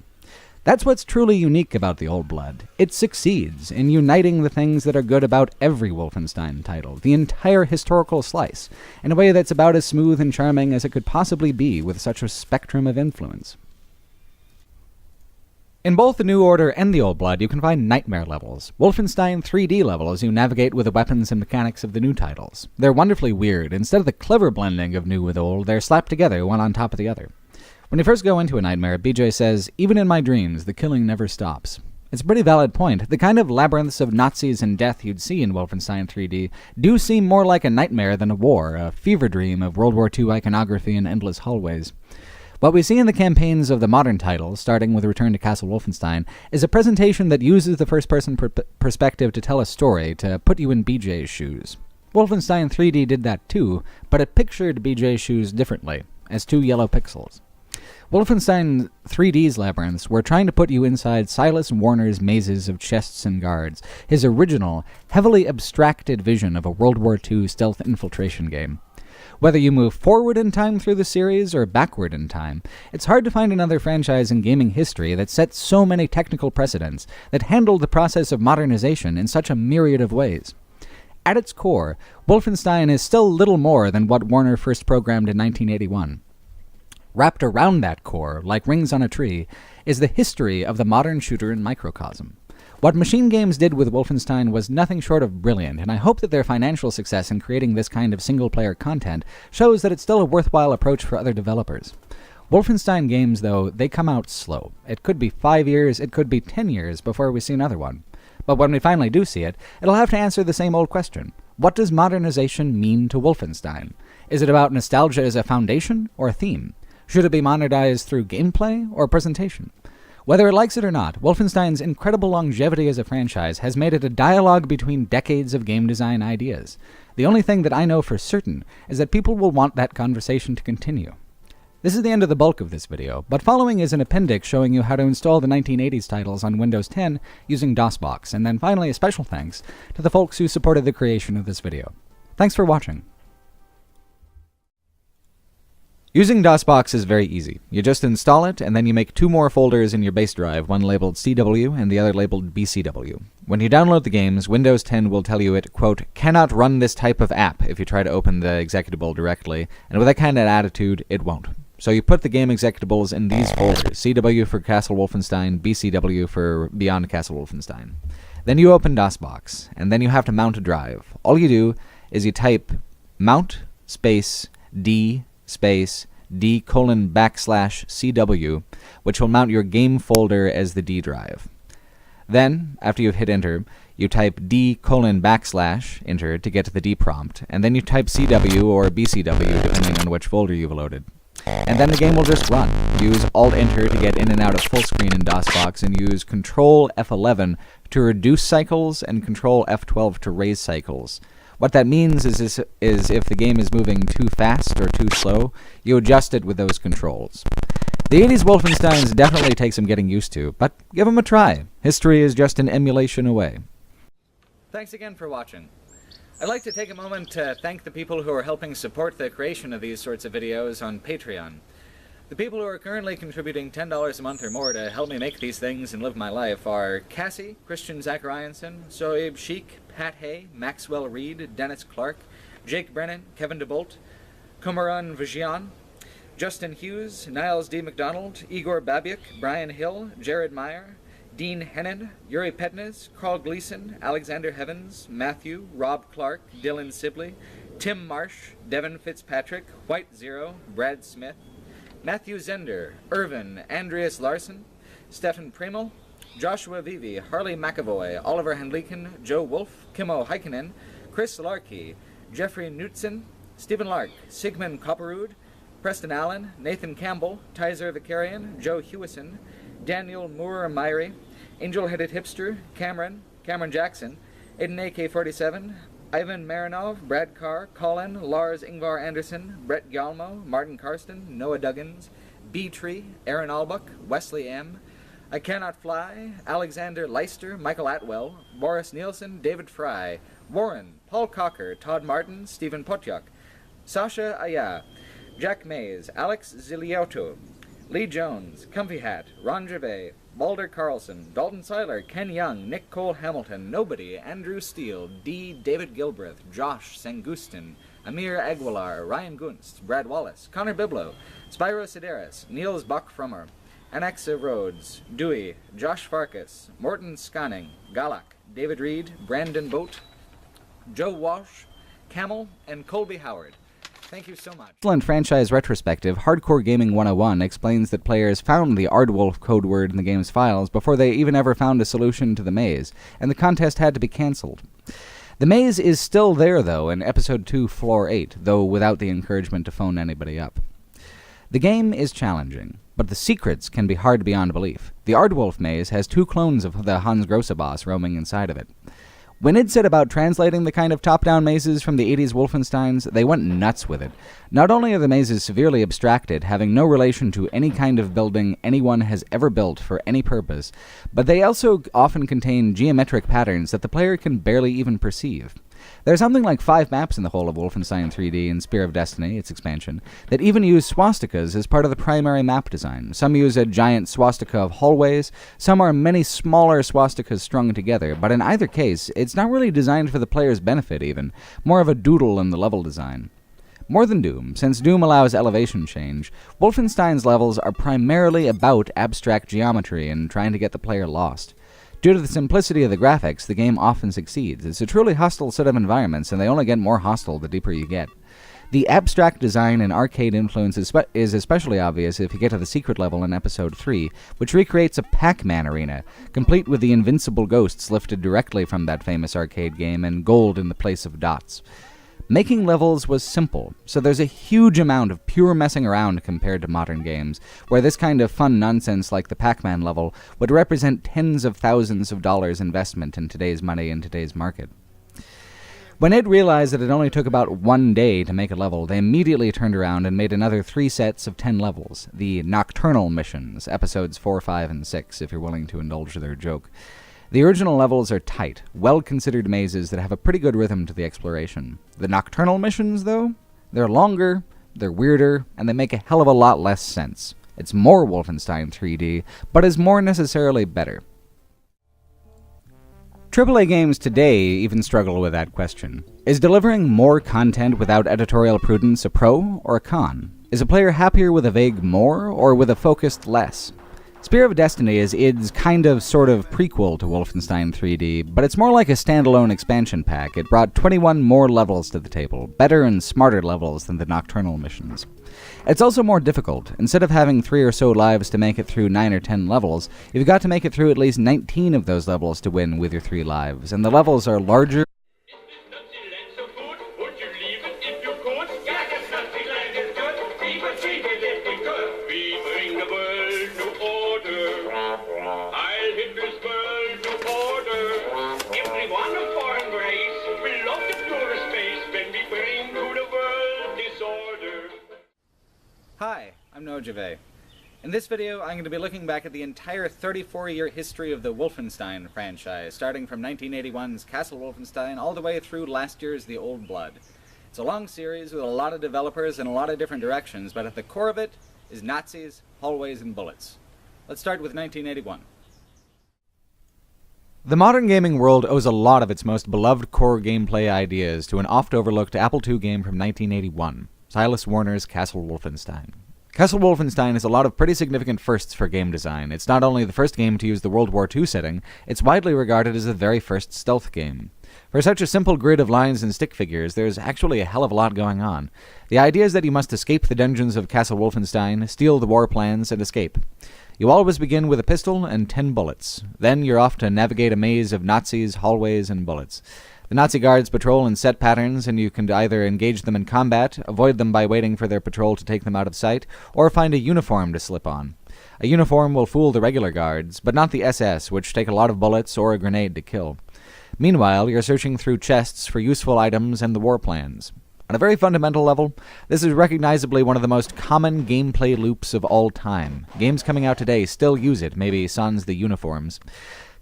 That's what's truly unique about the Old Blood. It succeeds in uniting the things that are good about every Wolfenstein title, the entire historical slice, in a way that's about as smooth and charming as it could possibly be with such a spectrum of influence. In both the New Order and the Old Blood, you can find nightmare levels, Wolfenstein 3D levels you navigate with the weapons and mechanics of the new titles. They're wonderfully weird. Instead of the clever blending of new with old, they're slapped together, one on top of the other. When you first go into a nightmare, BJ says, "Even in my dreams, the killing never stops." It's a pretty valid point. The kind of labyrinths of Nazis and death you'd see in Wolfenstein 3D do seem more like a nightmare than a war, a fever dream of World War II iconography and endless hallways. What we see in the campaigns of the modern titles, starting with Return to Castle Wolfenstein, is a presentation that uses the first-person perspective to tell a story, to put you in BJ's shoes. Wolfenstein 3D did that too, but it pictured BJ's shoes differently, as two yellow pixels. Wolfenstein 3D's labyrinths were trying to put you inside Silas Warner's mazes of chests and guards, his original, heavily abstracted vision of a World War II stealth infiltration game. Whether you move forward in time through the series or backward in time, it's hard to find another franchise in gaming history that set so many technical precedents, that handled the process of modernization in such a myriad of ways. At its core, Wolfenstein is still little more than what Warner first programmed in 1981. Wrapped around that core, like rings on a tree, is the history of the modern shooter in microcosm. What Machine Games did with Wolfenstein was nothing short of brilliant, and I hope that their financial success in creating this kind of single-player content shows that it's still a worthwhile approach for other developers. Wolfenstein games, though, they come out slow. It could be 5 years, it could be 10 years before we see another one. But when we finally do see it, it'll have to answer the same old question. What does modernization mean to Wolfenstein? Is it about nostalgia as a foundation or a theme? Should it be modernized through gameplay or presentation? Whether it likes it or not, Wolfenstein's incredible longevity as a franchise has made it a dialogue between decades of game design ideas. The only thing that I know for certain is that people will want that conversation to continue. This is the end of the bulk of this video, but following is an appendix showing you how to install the 1980s titles on Windows 10 using DOSBox, and then finally a special thanks to the folks who supported the creation of this video. Thanks for watching. Using DOSBox is very easy. You just install it, and then you make two more folders in your base drive, one labeled CW and the other labeled BCW. When you download the games, Windows 10 will tell you it, quote, cannot run this type of app if you try to open the executable directly, and with that kind of attitude, it won't. So you put the game executables in these folders, CW for Castle Wolfenstein, BCW for Beyond Castle Wolfenstein. Then you open DOSBox, and then you have to mount a drive. All you do is you type mount space D space D:\CW, which will mount your game folder as the D drive. Then, after you've hit enter, you type D:\enter to get to the D prompt, and then you type CW or BCW depending on which folder you've loaded. And then the game will just run. Use Alt-Enter to get in and out of full screen in DOSBox, and use Control F11 to reduce cycles and Control F12 to raise cycles. What that means is if the game is moving too fast or too slow, you adjust it with those controls. The 80s Wolfensteins definitely take some getting used to, but give them a try. History is just an emulation away. Thanks again for watching. I'd like to take a moment to thank the people who are helping support the creation of these sorts of videos on Patreon. The people who are currently contributing $10 a month or more to help me make these things and live my life are Cassie, Christian Zachariasen, Soeb Sheik, Pat Hay, Maxwell Reed, Dennis Clark, Jake Brennan, Kevin DeBolt, Kumaran Vijian, Justin Hughes, Niles D. McDonald, Igor Babiak, Brian Hill, Jared Meyer, Dean Hennon, Yuri Petnes, Carl Gleason, Alexander Heavens, Matthew, Rob Clark, Dylan Sibley, Tim Marsh, Devin Fitzpatrick, White Zero, Brad Smith, Matthew Zender, Irvin, Andreas Larson, Stefan Premel, Joshua Vivi, Harley McAvoy, Oliver Handliken, Joe Wolf, Kimmo Heikkinen, Chris Larkey, Jeffrey Knutson, Stephen Lark, Sigmund Copperwood, Preston Allen, Nathan Campbell, Tyzer Vicarian, Joe Hewison, Daniel Moore-Myrie, Angel-Headed Hipster, Cameron Jackson, Aiden AK-47, Ivan Marinov, Brad Carr, Colin, Lars Ingvar Anderson, Brett Galmo, Martin Karsten, Noah Duggins, B-Tree, Aaron Albuck, Wesley M., I Cannot Fly, Alexander Leister, Michael Atwell, Boris Nielsen, David Fry, Warren, Paul Cocker, Todd Martin, Stephen Potyuk, Sasha Aya, Jack Mays, Alex Ziliotto, Lee Jones, Comfy Hat, Ron Gervais, Balder Carlson, Dalton Seiler, Ken Young, Nick Cole Hamilton, Nobody, Andrew Steele, D. David Gilbreth, Josh Sangustin, Amir Aguilar, Ryan Gunst, Brad Wallace, Connor Biblo, Spyro Sedaris, Niels Bach-Frummer, Anaxa Rhodes, Dewey, Josh Farkas, Morton Scanning, Galak, David Reed, Brandon Boat, Joe Walsh, Camel, and Colby Howard. Thank you so much. Excellent franchise retrospective, Hardcore Gaming 101 explains that players found the Aardwolf code word in the game's files before they even ever found a solution to the maze, and the contest had to be cancelled. The maze is still there, though, in Episode 2, Floor 8, though without the encouragement to phone anybody up. The game is challenging, but the secrets can be hard beyond belief. The Aardwolf maze has 2 clones of the Hans Grosse boss roaming inside of it. When id set about translating the kind of top-down mazes from the 80s Wolfensteins, they went nuts with it. Not only are the mazes severely abstracted, having no relation to any kind of building anyone has ever built for any purpose, but they also often contain geometric patterns that the player can barely even perceive. There's something like 5 maps in the whole of Wolfenstein 3D and Spear of Destiny, its expansion, that even use swastikas as part of the primary map design. Some use a giant swastika of hallways, some are many smaller swastikas strung together, but in either case, it's not really designed for the player's benefit even, more of a doodle in the level design. More than Doom, since Doom allows elevation change, Wolfenstein's levels are primarily about abstract geometry and trying to get the player lost. Due to the simplicity of the graphics, the game often succeeds. It's a truly hostile set of environments, and they only get more hostile the deeper you get. The abstract design and arcade influence is especially obvious if you get to the secret level in Episode 3, which recreates a Pac-Man arena, complete with the invincible ghosts lifted directly from that famous arcade game and gold in the place of dots. Making levels was simple, so there's a huge amount of pure messing around compared to modern games, where this kind of fun nonsense like the Pac-Man level would represent tens of thousands of dollars investment in today's money in today's market. When id realized that it only took about 1 day to make a level, they immediately turned around and made another 3 sets of 10 levels, the Nocturnal Missions, Episodes 4, 5, and 6, if you're willing to indulge their joke. The original levels are tight, well-considered mazes that have a pretty good rhythm to the exploration. The Nocturnal Missions, though, they're longer, they're weirder, and they make a hell of a lot less sense. It's more Wolfenstein 3D, but is more necessarily better. AAA games today even struggle with that question. Is delivering more content without editorial prudence a pro or a con? Is a player happier with a vague more or with a focused less? Spear of Destiny is id's sort of prequel to Wolfenstein 3D, but it's more like a standalone expansion pack. It brought 21 more levels to the table, better and smarter levels than the Nocturnal Missions. It's also more difficult. Instead of having 3 or so lives to make it through 9 or 10 levels, you've got to make it through at least 19 of those levels to win with your 3 lives, and the levels are larger. Hi, I'm Noah Gervais. In this video, I'm going to be looking back at the entire 34-year history of the Wolfenstein franchise, starting from 1981's Castle Wolfenstein all the way through last year's The Old Blood. It's a long series with a lot of developers and a lot of different directions, but at the core of it is Nazis, hallways, and bullets. Let's start with 1981. The modern gaming world owes a lot of its most beloved core gameplay ideas to an oft-overlooked Apple II game from 1981. Silas Warner's Castle Wolfenstein. Castle Wolfenstein is a lot of pretty significant firsts for game design. It's not only the first game to use the World War II setting, it's widely regarded as the very first stealth game. For such a simple grid of lines and stick figures, there's actually a hell of a lot going on. The idea is that you must escape the dungeons of Castle Wolfenstein, steal the war plans, and escape. You always begin with a pistol and 10 bullets. Then you're off to navigate a maze of Nazis, hallways, and bullets. The Nazi guards patrol in set patterns, and you can either engage them in combat, avoid them by waiting for their patrol to take them out of sight, or find a uniform to slip on. A uniform will fool the regular guards, but not the SS, which take a lot of bullets or a grenade to kill. Meanwhile, you're searching through chests for useful items and the war plans. On a very fundamental level, this is recognizably one of the most common gameplay loops of all time. Games coming out today still use it, maybe sans the uniforms.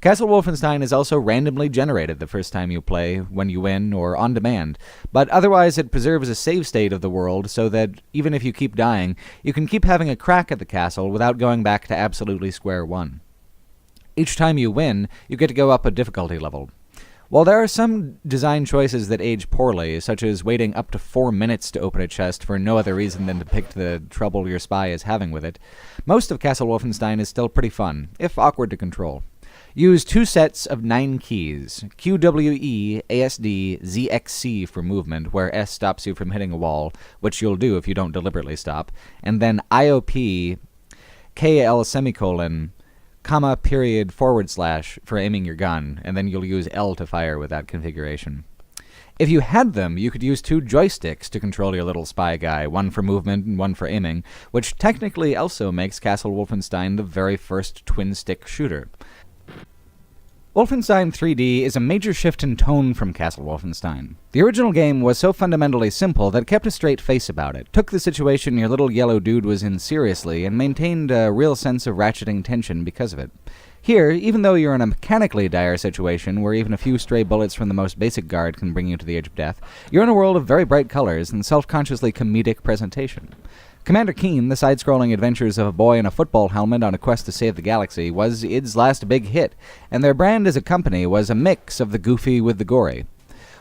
Castle Wolfenstein is also randomly generated the first time you play, when you win, or on demand, but otherwise it preserves a save state of the world so that, even if you keep dying, you can keep having a crack at the castle without going back to absolutely square one. Each time you win, you get to go up a difficulty level. While there are some design choices that age poorly, such as waiting up to 4 minutes to open a chest for no other reason than to pick the trouble your spy is having with it, most of Castle Wolfenstein is still pretty fun, if awkward to control. Use 2 sets of 9 keys, QWE, ASD, ZXC for movement, where S stops you from hitting a wall, which you'll do if you don't deliberately stop, and then IOP, KL semicolon, comma, period, / for aiming your gun, and then you'll use L to fire with that configuration. If you had them, you could use 2 joysticks to control your little spy guy, one for movement and one for aiming, which technically also makes Castle Wolfenstein the very first twin-stick shooter. Wolfenstein 3D is a major shift in tone from Castle Wolfenstein. The original game was so fundamentally simple that it kept a straight face about it, took the situation your little yellow dude was in seriously, and maintained a real sense of ratcheting tension because of it. Here, even though you're in a mechanically dire situation where even a few stray bullets from the most basic guard can bring you to the edge of death, you're in a world of very bright colors and self-consciously comedic presentation. Commander Keen, the side-scrolling adventures of a boy in a football helmet on a quest to save the galaxy, was id's last big hit, and their brand as a company was a mix of the goofy with the gory.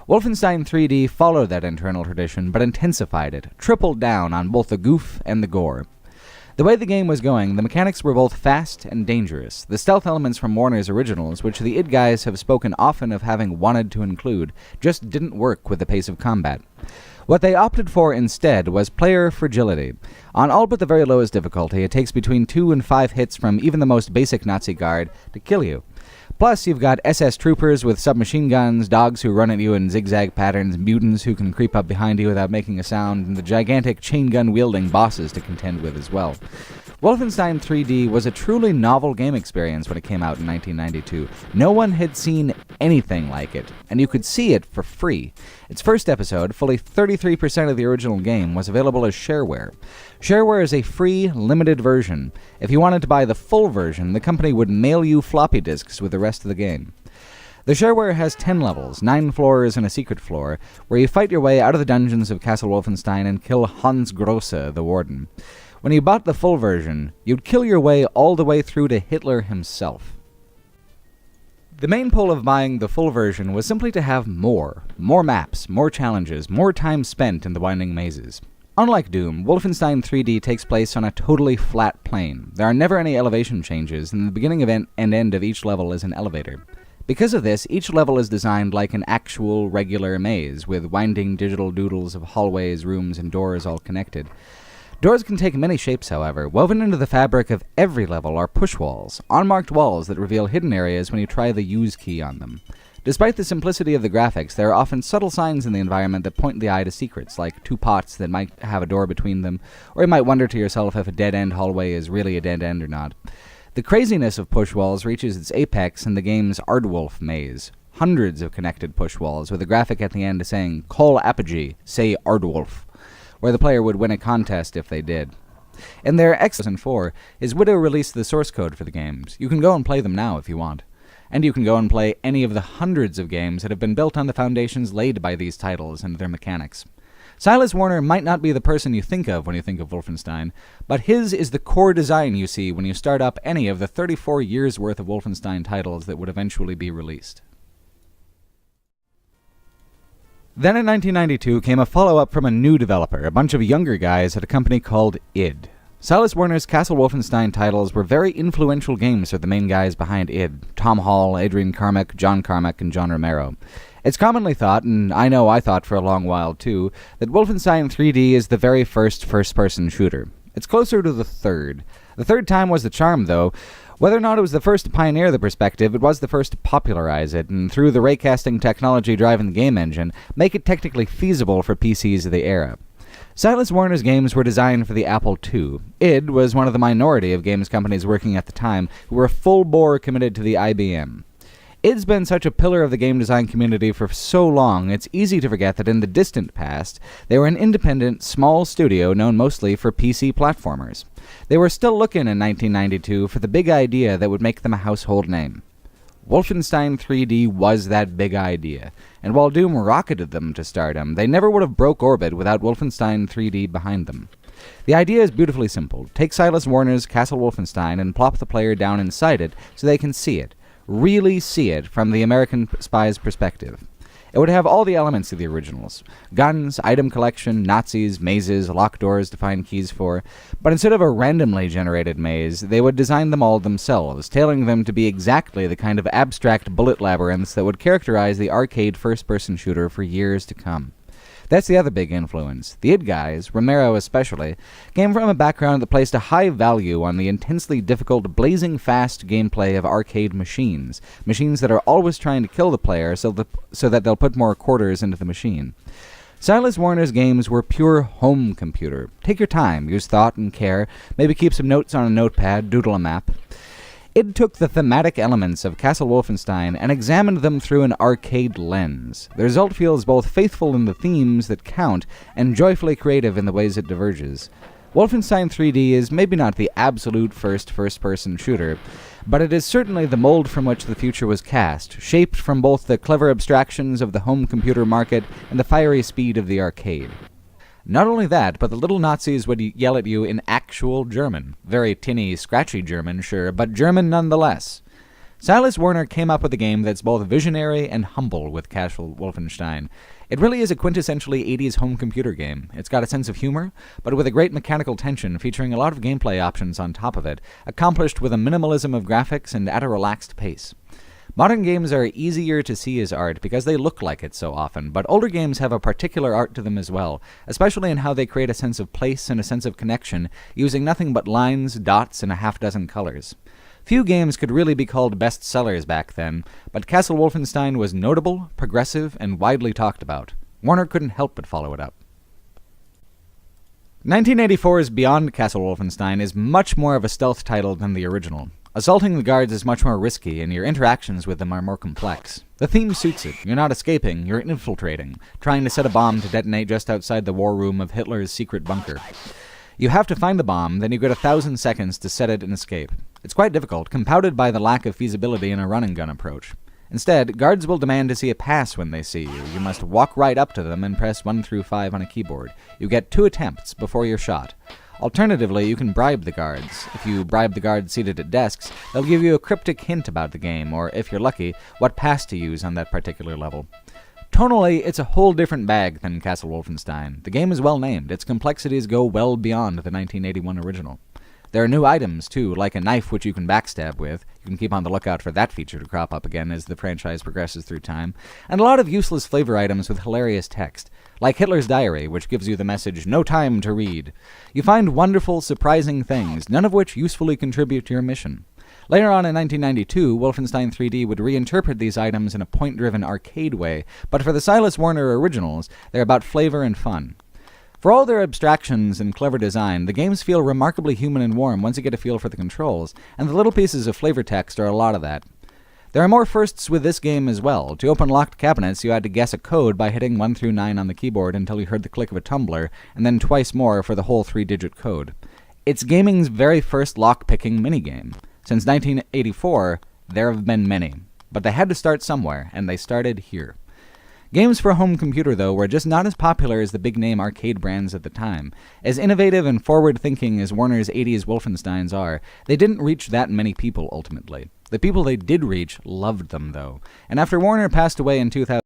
Wolfenstein 3D followed that internal tradition, but intensified it, tripled down on both the goof and the gore. The way the game was going, the mechanics were both fast and dangerous. The stealth elements from Warner's originals, which the id guys have spoken often of having wanted to include, just didn't work with the pace of combat. What they opted for instead was player fragility. On all but the very lowest difficulty, it takes between 2 and 5 hits from even the most basic Nazi guard to kill you. Plus, you've got SS troopers with submachine guns, dogs who run at you in zigzag patterns, mutants who can creep up behind you without making a sound, and the gigantic chain gun wielding bosses to contend with as well. Wolfenstein 3D was a truly novel game experience when it came out in 1992. No one had seen anything like it, and you could see it for free. Its first episode, fully 33% of the original game, was available as shareware. Shareware is a free, limited version. If you wanted to buy the full version, the company would mail you floppy disks with the rest of the game. The shareware has 10 levels, 9 floors and a secret floor, where you fight your way out of the dungeons of Castle Wolfenstein and kill Hans Grosse, the warden. When you bought the full version, you'd kill your way all the way through to Hitler himself. The main pull of buying the full version was simply to have more maps, more challenges, more time spent in the winding mazes. Unlike Doom, Wolfenstein 3D takes place on a totally flat plane. There are never any elevation changes, and the beginning and end of each level is an elevator. Because of this, each level is designed like an actual regular maze, with winding digital doodles of hallways, rooms, and doors all connected. Doors can take many shapes, however. Woven into the fabric of every level are push walls, unmarked walls that reveal hidden areas when you try the use key on them. Despite the simplicity of the graphics, there are often subtle signs in the environment that point the eye to secrets, like 2 pots that might have a door between them, or you might wonder to yourself if a dead-end hallway is really a dead end or not. The craziness of push walls reaches its apex in the game's Ardwolf maze. Hundreds of connected push walls, with a graphic at the end saying, "Call Apogee, say Ardwolf," where the player would win a contest if they did. In their X2004, his widow released the source code for the games. You can go and play them now if you want. And you can go and play any of the hundreds of games that have been built on the foundations laid by these titles and their mechanics. Silas Warner might not be the person you think of when you think of Wolfenstein, but his is the core design you see when you start up any of the 34 years' worth of Wolfenstein titles that would eventually be released. Then in 1992 came a follow-up from a new developer, a bunch of younger guys at a company called id. Silas Warner's Castle Wolfenstein titles were very influential games for the main guys behind id, Tom Hall, Adrian Carmack, John Carmack, and John Romero. It's commonly thought, and I know I thought for a long while too, that Wolfenstein 3D is the very first first-person shooter. It's closer to the third. The third time was the charm, though. Whether or not it was the first to pioneer the perspective, it was the first to popularize it, and through the raycasting technology driving the game engine, make it technically feasible for PCs of the era. Silas Warner's games were designed for the Apple II. id was one of the minority of games companies working at the time who were full-bore committed to the IBM. id's been such a pillar of the game design community for so long, it's easy to forget that in the distant past, they were an independent, small studio known mostly for PC platformers. They were still looking in 1992 for the big idea that would make them a household name. Wolfenstein 3D was that big idea, and while Doom rocketed them to stardom, they never would have broke orbit without Wolfenstein 3D behind them. The idea is beautifully simple. Take Silas Warner's Castle Wolfenstein and plop the player down inside it so they can see it, really see it from the American spy's perspective. It would have all the elements of the originals. Guns, item collection, Nazis, mazes, locked doors to find keys for. But instead of a randomly generated maze, they would design them all themselves, tailoring them to be exactly the kind of abstract bullet labyrinths that would characterize the arcade first-person shooter for years to come. That's the other big influence. The id guys, Romero especially, came from a background that placed a high value on the intensely difficult, blazing fast gameplay of arcade machines that are always trying to kill the player so that they'll put more quarters into the machine. Silas Warner's games were pure home computer. Take your time, use thought and care, maybe keep some notes on a notepad, doodle a map. It took the thematic elements of Castle Wolfenstein and examined them through an arcade lens. The result feels both faithful in the themes that count and joyfully creative in the ways it diverges. Wolfenstein 3D is maybe not the absolute first-person shooter, but it is certainly the mold from which the future was cast, shaped from both the clever abstractions of the home computer market and the fiery speed of the arcade. Not only that, but the little Nazis would yell at you in actual German. Very tinny, scratchy German, sure, but German nonetheless. Silas Warner came up with a game that's both visionary and humble with Castle Wolfenstein. It really is a quintessentially 80s home computer game. It's got a sense of humor, but with a great mechanical tension featuring a lot of gameplay options on top of it, accomplished with a minimalism of graphics and at a relaxed pace. Modern games are easier to see as art because they look like it so often, but older games have a particular art to them as well, especially in how they create a sense of place and a sense of connection, using nothing but lines, dots, and a half-dozen colors. Few games could really be called bestsellers back then, but Castle Wolfenstein was notable, progressive, and widely talked about. Warner couldn't help but follow it up. 1984's Beyond Castle Wolfenstein is much more of a stealth title than the original. Assaulting the guards is much more risky, and your interactions with them are more complex. The theme suits it. You're not escaping, you're infiltrating, trying to set a bomb to detonate just outside the war room of Hitler's secret bunker. You have to find the bomb, then you get 1,000 seconds to set it and escape. It's quite difficult, compounded by the lack of feasibility in a run-and-gun approach. Instead, guards will demand to see a pass when they see you. You must walk right up to them and press 1 through 5 on a keyboard. You get 2 attempts before you're shot. Alternatively, you can bribe the guards. If you bribe the guards seated at desks, they'll give you a cryptic hint about the game, or, if you're lucky, what pass to use on that particular level. Tonally, it's a whole different bag than Castle Wolfenstein. The game is well named. Its complexities go well beyond the 1981 original. There are new items, too, like a knife which you can backstab with. You can keep on the lookout for that feature to crop up again as the franchise progresses through time. And a lot of useless flavor items with hilarious text, like Hitler's diary, which gives you the message, "No time to read." You find wonderful, surprising things, none of which usefully contribute to your mission. Later on in 1992, Wolfenstein 3D would reinterpret these items in a point-driven arcade way, but for the Silas Warner originals, they're about flavor and fun. For all their abstractions and clever design, the games feel remarkably human and warm once you get a feel for the controls, and the little pieces of flavor text are a lot of that. There are more firsts with this game as well. To open locked cabinets, you had to guess a code by hitting 1 through 9 on the keyboard until you heard the click of a tumbler, and then twice more for the whole 3-digit code. It's gaming's very first lock-picking minigame. Since 1984, there have been many, but they had to start somewhere, and they started here. Games for a home computer, though, were just not as popular as the big-name arcade brands at the time. As innovative and forward-thinking as Warner's 80s Wolfensteins are, they didn't reach that many people, ultimately. The people they did reach loved them, though, and after Warner passed away in 2000,